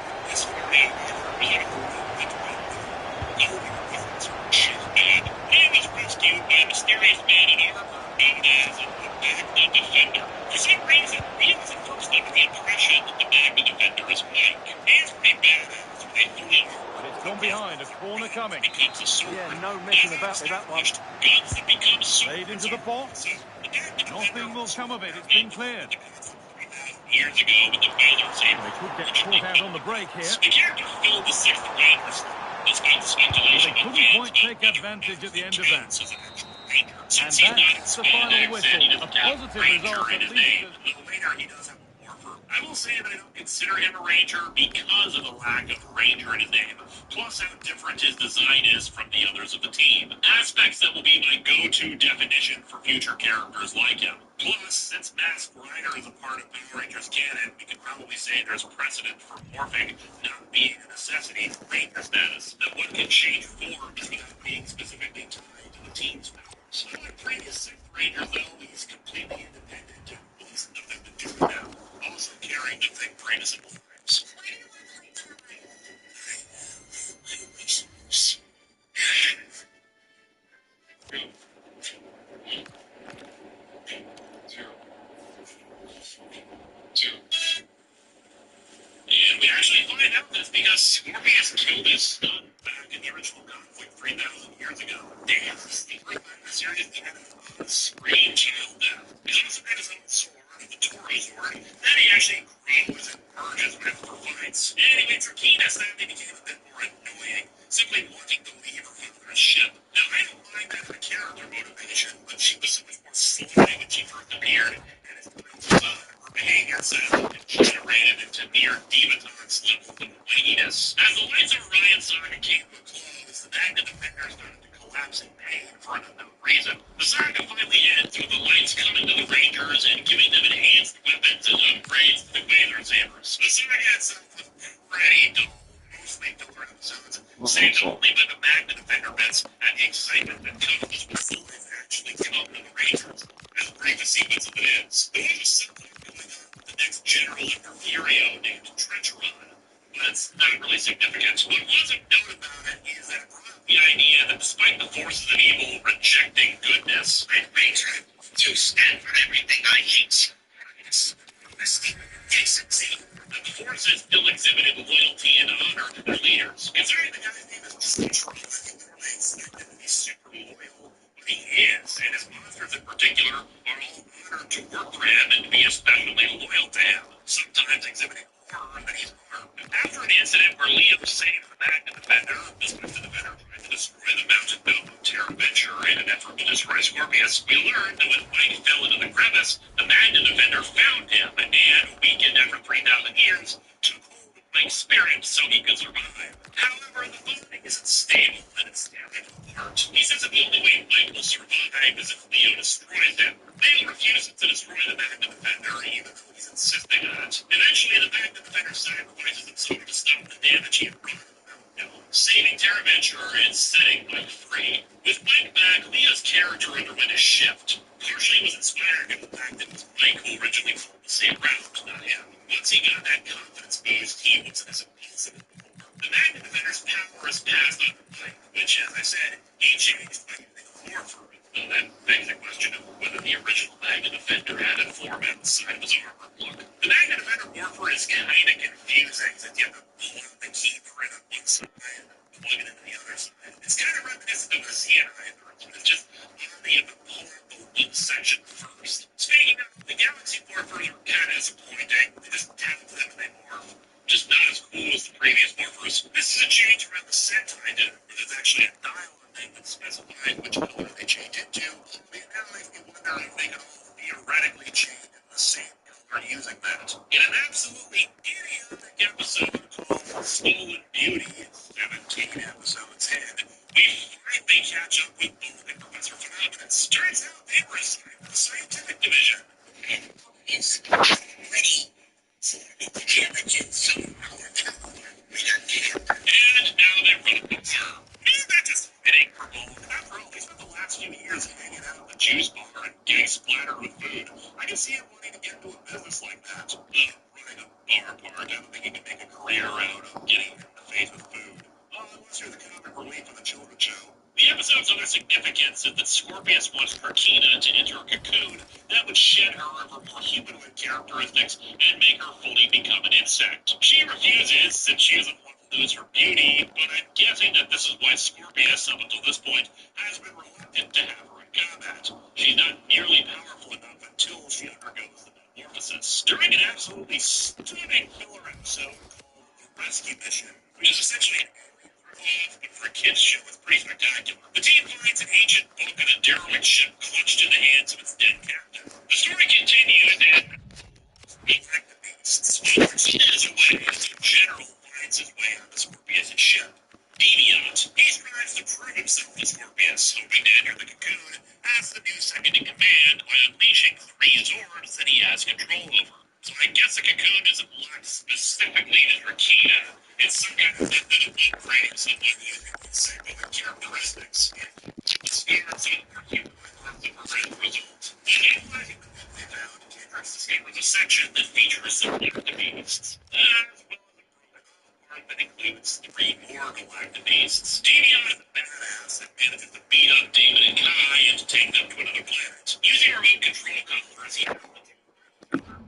And he's rescued by a mysterious man in armor known as the Defender. For some reason, he was at first under the impression that the Magna Defender is Mike. He's pretty badass with a fully But it's gone behind, a corner coming. becomes a sword. Yeah, no messing about with that one. Guns that become swords. Played into the box. Nothing will come of it, it's been cleared. Years ago, with the Baylor's They could get caught out on the break here. the character filled the sixth rounders. There's been They speculation couldn't quite take advantage at the end of that. And that's the final whistle. A positive result at least. He does have a morpher. I will say that I don't consider him a ranger because of the lack of ranger in his name. Plus how different his design is from the others of the team. Aspects that will be my go-to definition for future characters like him. Plus, since Masked Rider is a part of Power Rangers canon, we can probably say there's precedent for morphing not being a necessity for ranger status. That one can change forms without being specifically tied to the team's powers. Unlike previous Sixth Rangers, though, he's completely independent and released nothing to do now. Also carrying the thing greatest in lives. And we actually find out this because Scorpius killed his son back in the original conflict 3,000 years ago. Damn, the series had a screen child death. He's also got his own sword, the Toro sword, that he actually grows and merges with for fights. Anyway, Trakina sadly became a bit more annoying, simply wanting to leave her father's ship. Now, I don't mind that her character motivation, but she was so much more sly when she first appeared, and as time goes on, her behavior sadly degenerated into near Devaton's level of wackiness. As the Lights of Orion saga came to a close, the Magna Defender started to collapse in pain for an unknown reason. The saga finally ends with the Lights coming to the Rangers and giving them enhanced weapons and upgrades to the Whaler Sabers. The saga itself was pretty dull, mostly filler episodes, saved only by the Magna Defender bits and the excitement that comes when the Lights actually come to the Rangers. As brief a sequence of it is, the one was something going on with the next general of Mercurio named Trecheron. But it's not really significant. What was of note about it is that it brought up the idea that despite the forces of evil rejecting goodness, Red Ranger to stand for everything I hate. Decency. That the forces still exhibited loyalty and honor to their leaders. Considering the guy's name is just Trecheron, I think they're really expected to be super loyal. But he is, and his monsters in particular are all honored to work for him and to be especially loyal to him, sometimes exhibiting horror that he's harmed. After an incident where Liam saved the Magna Defender, despite the Defender trying to destroy the mountain dome of Terra Venture in an effort to destroy Scorpius, we learned that when Mike fell into the crevice, the Magna Defender found him and, weakened after 3,000 years, took hold of Mike's spirit so he could survive. However, the bonding isn't stable and it's damaged apart. He says that the only way Mike will survive is if Leo destroys him. Leo refuses to destroy the Magna Defender, even though he's insisting on it. Eventually, the Magna Defender sacrifices himself to stop the damage he had brought. Saving Terra Venture and setting Mike free. With Mike back, Leo's character underwent a shift. Partially was inspired by the fact that it was Mike who originally pulled the same route, not him. Once he got that confidence boost, he wasn't as impulsive before. The Magna Defender's power is passed on to Mike, which, as I said, he changed by using a morpher. Well, that begs the question of whether the original Magna Defender had a form on the side of his armor. Look, the Magna Defender morpher is kind of confusing since you have to pull out the key for it on one side and plug it into the other side. It's kind of reminiscent of a Xeonide. It's just you have to pull out the one section first. Speaking of, the Galaxy morphers are kind of disappointing. They just tap them and they morph. Just not as cool as the previous morphers. This is a change around the set I did, where there's actually a dial on thing that specifies which color they change into. Now if you wonder if they can all theoretically change in the same color using that. In an absolutely idiotic episode called Stolen Beauty, 17 episodes in, we finally catch up with Bulk and Professor Phenomenus. Turns out they were assigned to the scientific division. It's ready. And now they're running the term. Isn't that just fitting for Bulk? After all, he spent the last few years hanging out at the juice bar and getting splattered with food. I can see him wanting to get into a business like that. Running a bar part, I don't think he can make a career out of getting in the face with food. Unless you're the comic relief of the children's show. The episode's other significance is that Scorpius wants Karkina to enter a cocoon that would shed her of her more humanoid characteristics and make her fully become an insect. She refuses since she doesn't want to lose her beauty, but I'm guessing that this is why Scorpius, up until this point, has been reluctant to have her in combat. She's not nearly powerful enough until she undergoes the metamorphosis. During an absolutely stunning filler episode called The Rescue Mission, which is essentially an but for a kid's show, it's pretty spectacular. The team finds an ancient book on a derelict ship clutched in the hands of its dead captain. The story continues and like the beasts. As away as the general finds his way onto Scorpius' ship. Deviant, he strives to prove himself to Scorpius, hoping to enter the cocoon as the new second in command by unleashing 3 Zords that he has control over. So I guess the cocoon isn't locked specifically to Rakina. It's some kind of method of upgrading someone using these same other characteristics. The spirits of their human are the end result. Analyzing the book they found, Kendrick's discovers a section that features some galactibeasts, as well as a protocol part that includes 3 more galactibeasts. Deviant is a badass that manages to beat up David and Kai and to take them to another planet. Using remote control collars, he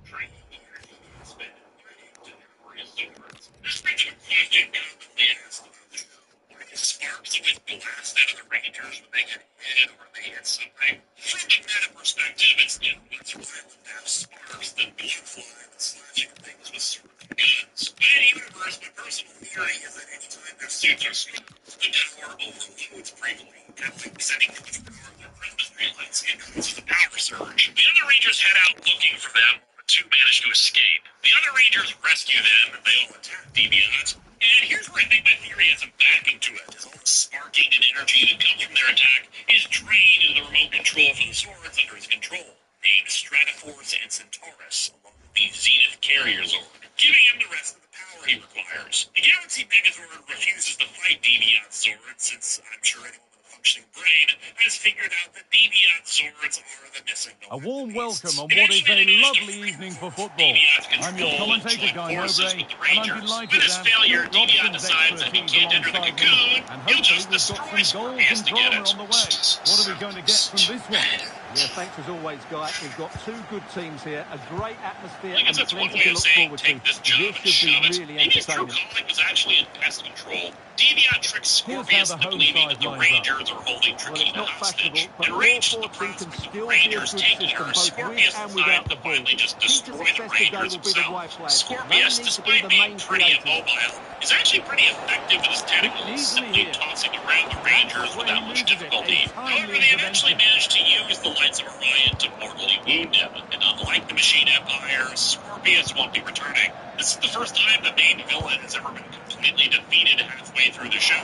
draining energy spent fighting to power his swords. This brings up a question commonly asked about the show. Why do sparks always blast out of the Rangers when they get hit or they hit something? From the meta perspective, it's less violent to have sparks than blood flying and slashing things with swords and guns. But in universe, my personal theory is that anytime their suits are sparks, the power overloads briefly, kind of like sending too much power through Christmas tree lights and causes a power surge. The other Rangers head out looking for them. The 2 manage to escape. The other Rangers rescue them, and they all attack Deviant. And here's where I think my theory has a backing to it, is all the sparking and energy that comes from their attack is drained into the remote control for the swords under his control, named Stratoforce and Centaurus, along with the Zenith Carrier Zord, giving him the rest of the power he requires. The Galaxy Megazord refuses to fight Deviant's Zord, since I'm sure anyone with a functioning brain has figured out that Deviant's Zords are the missing A warm welcome on what is a lovely evening for football. I'm your commentator, Guy Mowbray, and I'm delighted to have Stuart Robson's expertise alongside me, and hopefully we've got some goals and drama on the way. What are we going to get from this one? Yeah, thanks as always, Guy. We've got two good teams here, a great atmosphere, and That's one plenty way to of look saying forward to. take this job and This should shove be it. really Maybe his true entertaining. calling was actually in pest control. Deviant tricks Here's how Scorpius the into home believing side that the lines up. Rangers are holding Well, it's Trakina not hostage. fashionable, but Enraged at the 4-4-2 can prospect of the still be a Rangers good taking system, her, both with Scorpius and decided without to the ball. finally just Key to destroy the success today Rangers will be the himself. wide players. Scorpius, They need to be despite the being main pretty creators. immobile, is actually pretty effective with his tentacles, Easily simply here. tossing around the Rangers Where without he much loses it. difficulty. A timely However, they eventually intervention. managed to use the Lights of Orion to mortally wound him, and unlike the Machine Empire, Scorpius won't be returning. This is the first time the main villain has ever been completely defeated halfway through the show,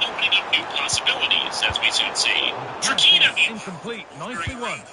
opening up new possibilities, as we soon see. Trakina, Incomplete. Nicely won.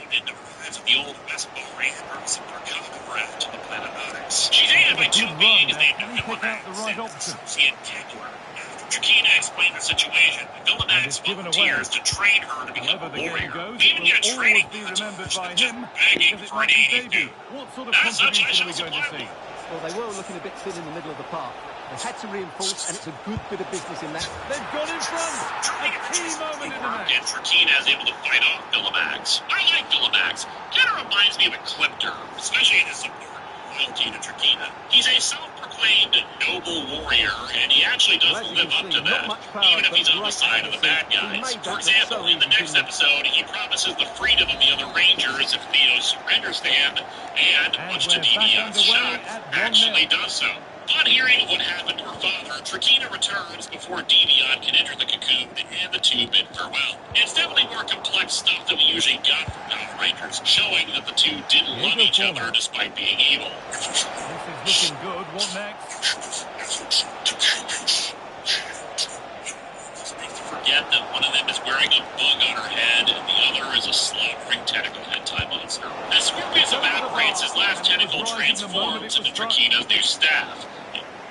and arrives at the old West Bahrain Earths of Narcotic to the planet Onyx. She's aided by two beings named Villamax and associate Kegler. After Trakina explained the situation, Villamax volunteers to train her to become a warrior. They even get a training montage of just begging for an AA dude. What sort of As such, I contribution are shall we going to supply see? one. Well, they were looking a bit thin in the middle of the park. They had to reinforce, and it's a good bit of business in that. They've got in front. A key moment in the match. And Trakina is able to fight off Villamax. I like Villamax. Kind of reminds me of a Clipter, especially in his support and loyalty to Trakina. He's a self-proclaimed noble warrior, and he actually does live up to that, even if he's on the side of the bad guys. For example, in the next episode, he promises the freedom of the other Rangers if Theo surrenders to him, and much to Deviant's shock, actually does so. Upon hearing what happened to her father, Trakina returns before Deviant can enter the cocoon and the two bid farewell. It's definitely more complex stuff than we usually got from Power Rangers, showing that the two did love each other despite being evil. This is looking good. What next? Forget that one of them is wearing a bug on her head and the other is a slobbering tentacle hentai monster. As Scorpius evaporates, his last tentacle transforms into Trakina's new staff.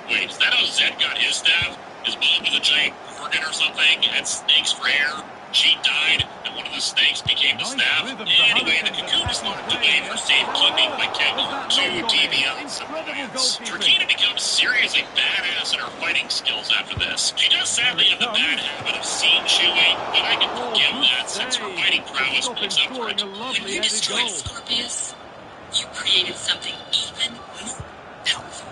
Wait, is that how Zed got his staff? His mom was a giant organ or something, had snakes for hair. She died, and one of the snakes became the staff. Anyway, the cocoon is locked away for safekeeping by Kegler, two Deviants and Vance. Trakina becomes seriously badass in her fighting skills after this. She does sadly have the bad habit of scene chewing, but I can forgive that since her fighting prowess makes up for it. When you destroyed Scorpius, you created something even more powerful.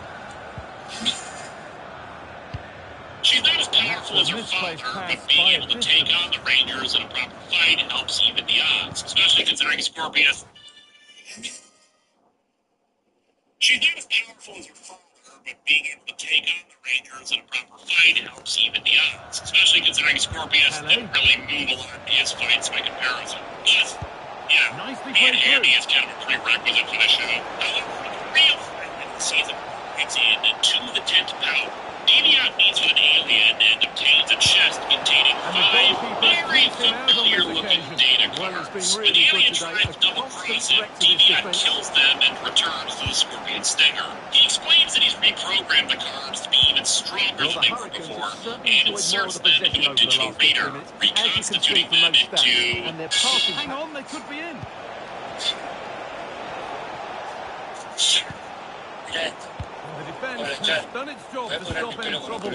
She's not as powerful as her father, but being able to take on the Rangers in a proper fight helps even the odds, especially considering Scorpius. She's not as powerful as her father, but being able to take on the Rangers in a proper fight helps even the odds, especially considering Scorpius didn't really move a lot in his fights by comparison. But, yeah, being handy is kind of a prerequisite for the show. However, the real fight in the season gets into the 10th power. Deviant meets with an alien and obtains a chest containing 5 very familiar-looking data cards. When the alien tries to double-cross him, Deviant kills them and returns to the Scorpion Stinger. He explains that he's reprogrammed the cards to be even stronger than they were before, and inserts them into a digital reader, reconstituting them into... Hang on, they could be in. The defense has done its job to stop any trouble.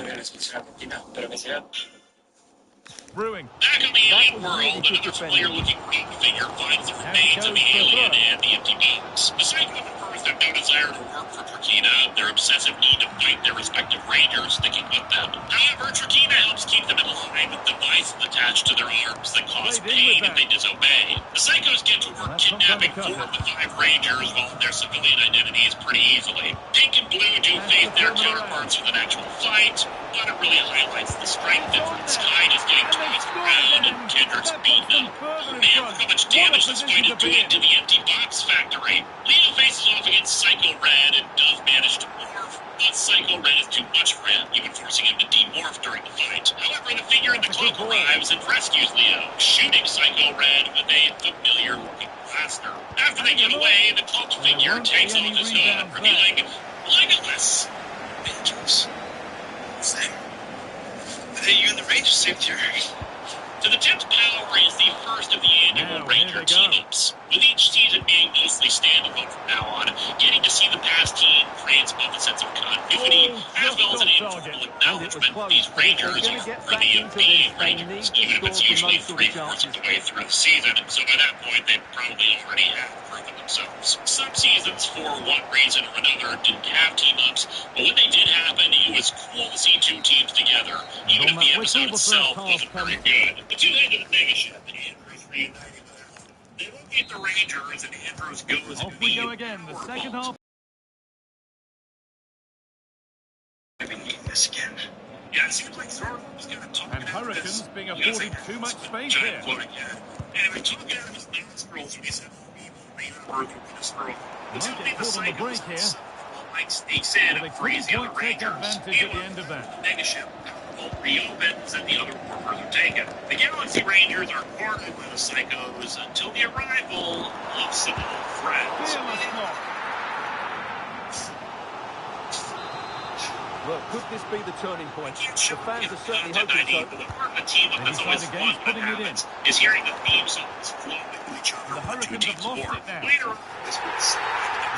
Brewing. Back in the alien world, another familiar-looking rogue figure finds the remains of the alien and the empty box. The Psycho prefers have no desire to work for Trakina, their obsessive need to fight their respective Rangers sticking with them. However, Trakina helps keep them in line with devices attached to their arms that cause pain if they disobey. The Psychos get to work kidnapping 4 of the 5 Rangers while in their civilian identities pretty easily. Pink and Blue do face their counterparts with an actual fight, but it really highlights the strength difference. Hyde is getting tossed around and Kendrick's beaten him. Man, look how much damage this fight is doing to the empty box factory. Leo faces off against Psycho Red and does manage to morph, but Psycho Red is too much for him, even forcing him to demorph during the fight. However, the figure in the cloak arrives and rescues Leo, shooting Psycho Red with a familiar-looking blaster. After they get away, the cloaked figure takes off his hood, revealing Legolas. Rangers. Same. Hey, you and the Rangers saved your... So the 10th power is the first of the annual Ranger team-ups. With each season being mostly standalone from now on, getting to see the past team creates both a sense of continuity as well as an informal acknowledgement that these Rangers are worthy of being Rangers, even if it's usually 3/4 of the way through the season. So by that point, they probably already have proven themselves. Some seasons, for one reason or another, didn't have team-ups, but when they did happen, it was cool to see two teams together, even if the episode itself wasn't very good. The two-headed Nation and Andrews reuniting with their home. They locate the Rangers, and Andrews goes Off we go again, the second half. This again. Yeah, it seems like Thornton was going to talk. And Hurricanes being afforded too much space here. Anyway, talking out of his nostrils when he said, Bird through this throw. Might get caught on the break here. Mike sneaks in and frees the other take Rangers. advantage at the end of that. Negaship reopens and the other workers are taken. The Galaxy Rangers are guarded by the Psychos until the arrival of some old friends. Well, could this be the turning point? The fans are certainly hoping so. The part of the team that's always fun when it happens is hearing the theme songs flowing to each other. The Hurricanes have lost it now. Later on, this was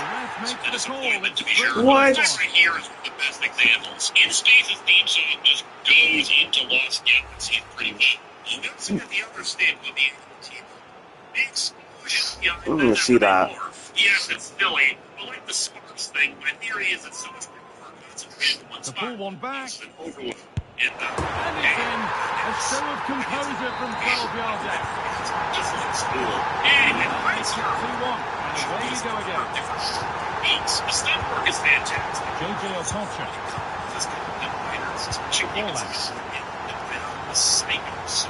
The ref makes the call. to be sure. What? This right here is one of the best examples. In Space's theme song just goes into Lost Galaxy pretty well. You don't see the other staple of the animal team. The explosion. Ooh, see that. Yes, it's silly, but like the Sparks thing, my theory is that so much more concentrated in one To spot. pull one back. And overload. And it's in. A show of composure from 12 yards out. Just like school. And Makes it 2-1. And away you go again. Beats. The stunt work is fantastic. JJ Okocha. The Psychos.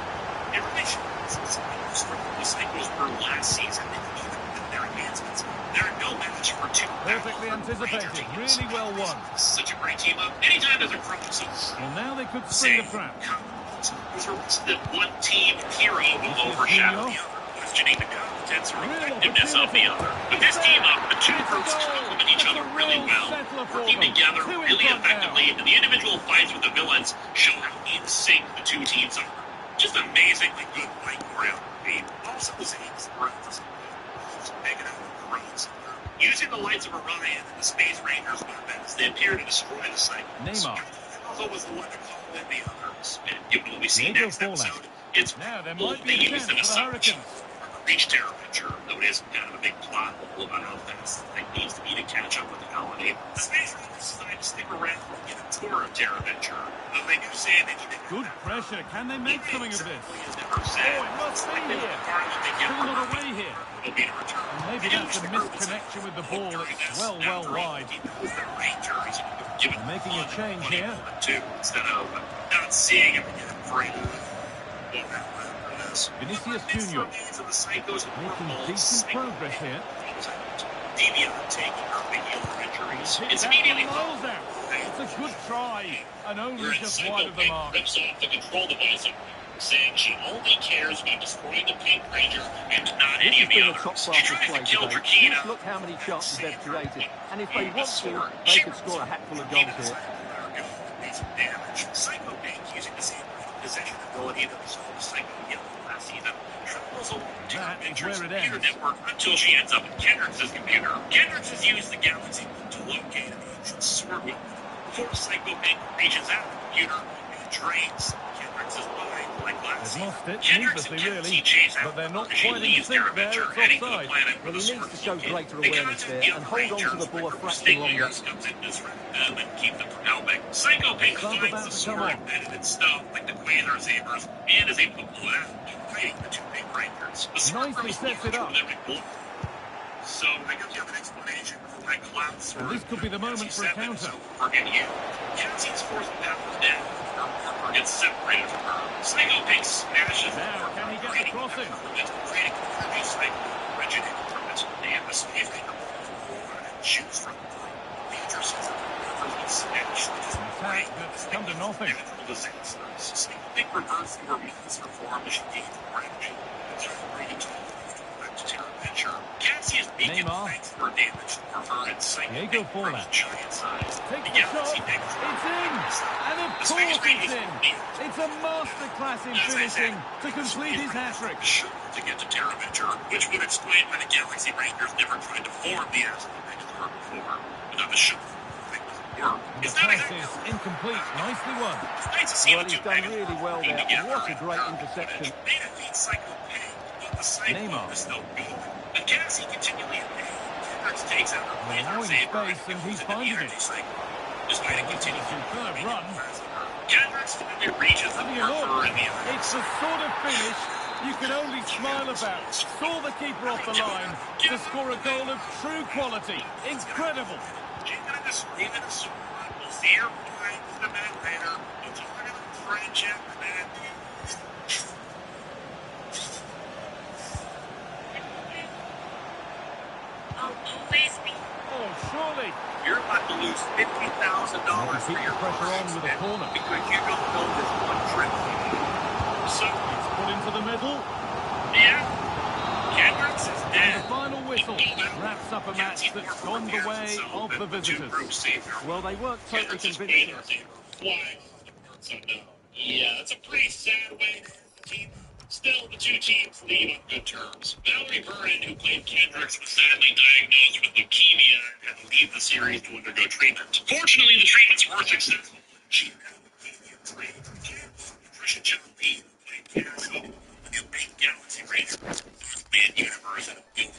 In relation to the Psychos were last season, even with their enhancements, they're no match for two. Perfectly anticipated. Really well won. Such a great team up. Anytime there's a crossover. Well, now they could spring a trap. That one team hero will overshadow the other, questioning the competence or effectiveness of the other. With this team up, the two groups complement each other really well, working together really effectively, and the individual fights with the villains show how in sync the two teams are. Just amazingly good fight choreography. Also, the Zane's breath just hanging out with the roads. Using the lights of Orion and the Space Rangers weapons, they appear to destroy the Cyclones. Neymar. Also was the one to call in the others. And given what we see next episode, it's now there both might they be a use chance them for as the such. Hurricanes. Reach Terror Venture, though it is kind of a big plot hole about how fast the thing needs to be to catch up with the colony. The Space Rangers decide to stick around and get a tour of Terror Venture, though they do say they need to Good pressure. Can they make something of this? never said. Oh, it must be here. Still not away here. It'll be a return. And maybe that's a misconnection with the ball. It's well wide. They're making a change here. Instead of not seeing him again for a Vinicius Junior making decent progress here. Deviant taking early healer injuries. It's That immediately one rolls out. It's a good try, and only just wide of the mark. Rips off the control device, saying she only cares about destroying the Pink Ranger and not any of the others. She tries to kill Drakina. Just look how many chances they've created. And if they want to, they could score a hatful of goals here. Damage. Psycho Pink using the same possession ability that we saw with Psycho Yellow last season. Travels along to her Venture's computer network until she ends up in Kendrick's computer. Kendrick's has used the Galaxy to locate an ancient sword weapon. Before Psycho Pink reaches out the computer and drains Kendrick's mind like glass. They've lost it, Kendrick's needlessly attempts really, to chase but out they're not she quite in leaves sync their there. adventure It's heading to the offside. planet Well, with he the needs to sword show located. greater They awareness contact there the and other hold on to Rangers, the ball a but fraction Sting longer. Layers comes in to distract them and keep them from helping. Psycho Pink Sun's finds about the to sword come on. embedded in stuff like the Quasar Sabers and is able to blow it out, fighting the two big Rangers. The sword Nicely grows sets it larger up. with every blow. So they give you an explanation for why Cloud Sword. And this could be the moment for a counter. Forget you. Cassie's force powers down. Her armor gets separated from her. Psycho Pink smashes the Now, can he get the cross in? creating an energy cycle originating from it. And the Space Ranger and shoots from the blue. Major says that the river will smash, which is Attack that's come to nothing. natural disasters. Psycho Pink reverts to her monster form as she gains more energy. It's ready to to tear a picture. Cassius Beacon thanks for damage for her incitement from giant size. Takes The the shot. Galaxy Big It's in. And of course it's in. It's a masterclass in finishing to complete his hat-trick. Sure to get to Terramature, which would explain why the Galaxy Rangers never tried to form the Astro Megazord before. Without the shot, thing doesn't work. The pass is incomplete. Nicely won. Nice to see Well, he's done really well there. What a great interception. Made a feed cycle pay, but the cycle is still good. The Galaxy continually in pain. Kendricks takes out a laser saber and he's finding it. Despite a continued superb run. Kendricks finally reaches the marker in the eye. It's the sort of finish you can only smile about. Saw the keeper off the line to score a goal of true quality. Incredible. We'll see her flying to the mat later. We'll talk about friendship and then. I'll always be. Oh, surely. You're about to lose $50,000 for your pressure on with a corner because you don't know this one trick. So it's put into the middle. Yeah, Kendricks is dead. And the final whistle wraps up a match that's gone the way of the visitors. Well, they weren't totally convincing. Yeah, that's a pretty sad way to end the team. Still, the two teams leave on good terms. Valerie Vernon, who played Kendricks, was sadly diagnosed with leukemia and had to leave the series to undergo treatment. Fortunately, the treatments were successful. She had leukemia trained from Patricia John Lee, who played Cassie, the new Pink Galaxy Ranger, mid-universe, and a film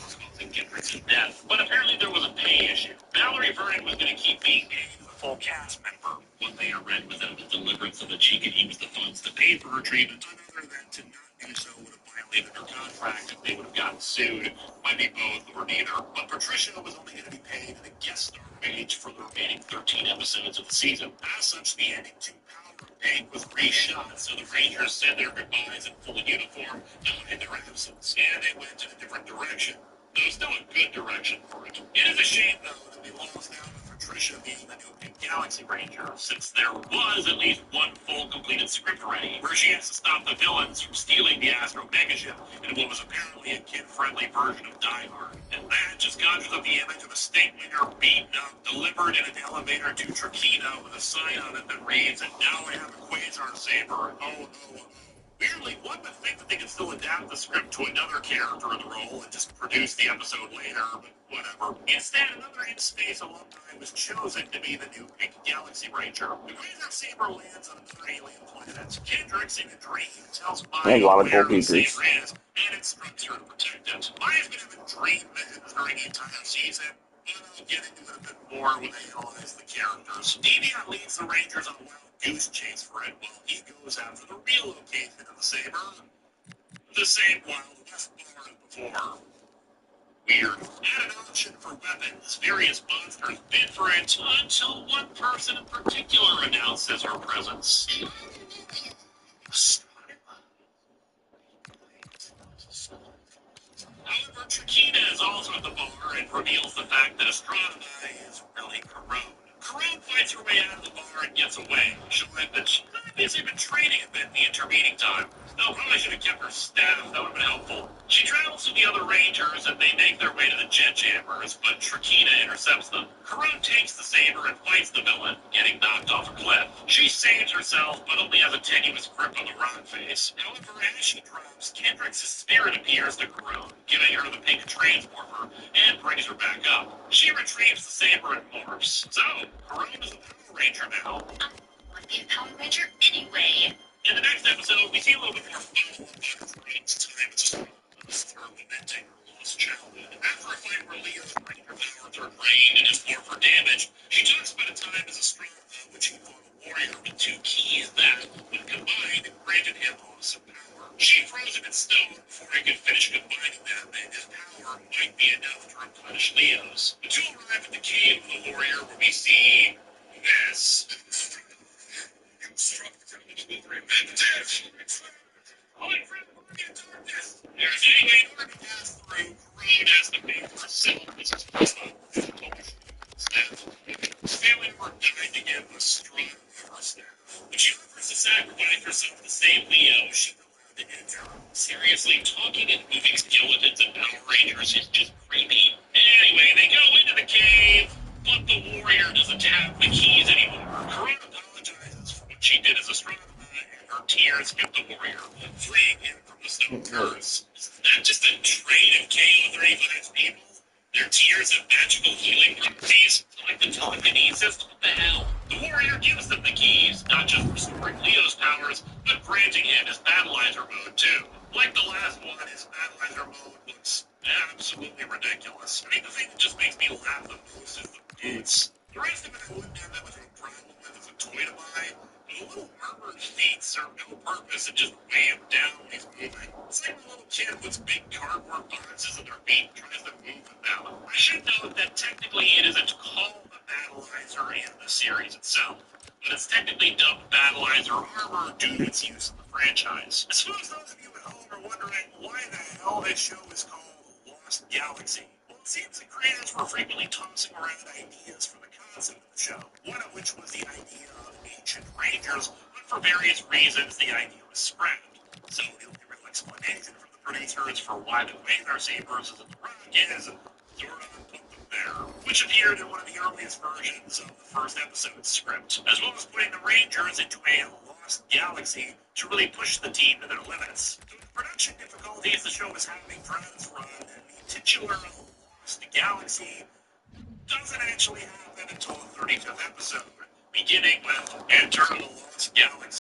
causing Kendricks' death. But apparently there was a pay issue. Valerie Vernon was going to keep being paid as a full cast member. One thing I read was that the deliverance of that she could use the funds to pay for her treatment. Other than to not do so would have violated her contract if they would have gotten sued. Might be both or neither. But Patricia was only going to be paid a guest star wage for the remaining 13 episodes of the season. As such, the ending 2 power bank was reshot, so the Rangers said their goodbyes in full uniform, not in their absence, and they went in a different direction. Though still a good direction for it. It is a shame, though, that we lost out on Patricia being the new Pink Galaxy Ranger, since there was at least one full completed script ready, where she has to stop the villains from stealing the Astro Megaship in what was apparently a kid-friendly version of Die Hard. And that just conjures up the image of a state leader beaten up, delivered in an elevator to Trakina with a sign on it that reads, "And now I have a Quasar Saber." Oh, no. Weirdly, one would think that they could still adapt the script to another character in the role and just produce the episode later, but whatever. Instead, another in-space alumni was chosen to be the new Pink Galaxy Ranger. The Quasar Saber lands on another alien planet. Kendricks, in a dream, tells Maya where the Saber is and instructs her to protect it. Maya's been having dream visions during the entire season, but I'll get into it a bit more when I analyze the characters. Deviant leads the Rangers on a wild goose chase for it while he goes after the real location of the Saber. The same Wild West bar as before. Weird. At an auction for weapons, various monsters bid for it until one person in particular announces her presence. However, Trakina is also at the bar and reveals the fact that Astronomy is really Corone. Corone fights her way out of the bar and gets away, showing that she's busy been training a bit in the intervening time. No, probably should have kept her staff, that would have been helpful. She travels to the other Rangers and they make their way to the Jet Jammers, but Trakina intercepts them. Corone takes the saber and fights the villain, getting knocked off a cliff. She saves herself, but only has a tenuous grip on the rock face. However, as she drops, Kendricks' spirit appears to Corone, giving her the pink transformer, and brings her back up. She retrieves the saber and morphs. So, Corone is a Power Ranger now. Want to be a Power Ranger anyway? In the next episode, we see a little bit more follow-up on Crane's time as her lamenting her lost childhood. After a fight where Leo's Ranger powers are drained and is more for damage, she talks about a time as a strong when she fought a warrior with 2 keys that, when combined, granted him awesome power. She froze him in stone before he could finish combining them, and his power might be enough to replenish Leo's. The two arrive at the cave of the warrior where we see this. Anyway, in order to pass through, Corone has to pay for herself as his staff. Failing or dying to give a strong her staff. When she offers to sacrifice herself to save Leo, she Seriously, talking and moving skeletons and Power Rangers is just creepy. Anyway, they go into the cave, but the warrior doesn't have the keys anymore. Corona apologizes for what she did as astronomer, and her tears hit the warrior, freeing him from the stone curse. Isn't that just a trait of KO35's people? Their tears have magical healing properties, like the telekinesis. What the hell? The warrior gives them the keys, not just restoring Leo's powers, but granting him his battleizer mode too. Like the last one, his battleizer mode looks absolutely ridiculous. I mean, the thing that just makes me laugh the most is the boots. The rest of it I wouldn't have that much of a problem with as a toy to buy, but the little armored feet serve no purpose and just weigh him down when he's moving. It's like a little kid puts big cardboard boxes in their feet and tries to move them down. I should note that technically it isn't called the battleizer in the series itself, but it's technically dubbed battleizer armor due to its use in the franchise. I suppose those of you at home are wondering why the hell this show is called Lost Galaxy. Well, it seems the creators were frequently tossing around ideas for the concept of the show, one of which was the idea of ancient rangers, but for various reasons the idea was scrapped. So the only real explanation from the producers for why the laser sabers is in the rock is Zordon put them there, which appeared in one of the earliest versions of the first episode's script, as well as putting the Rangers into a lost galaxy to really push the team to their limits. So the production difficulties the show is having throughout its run, and the titular Lost Galaxy doesn't actually happen until the 35th episode, beginning with Enter the Lost Galaxy.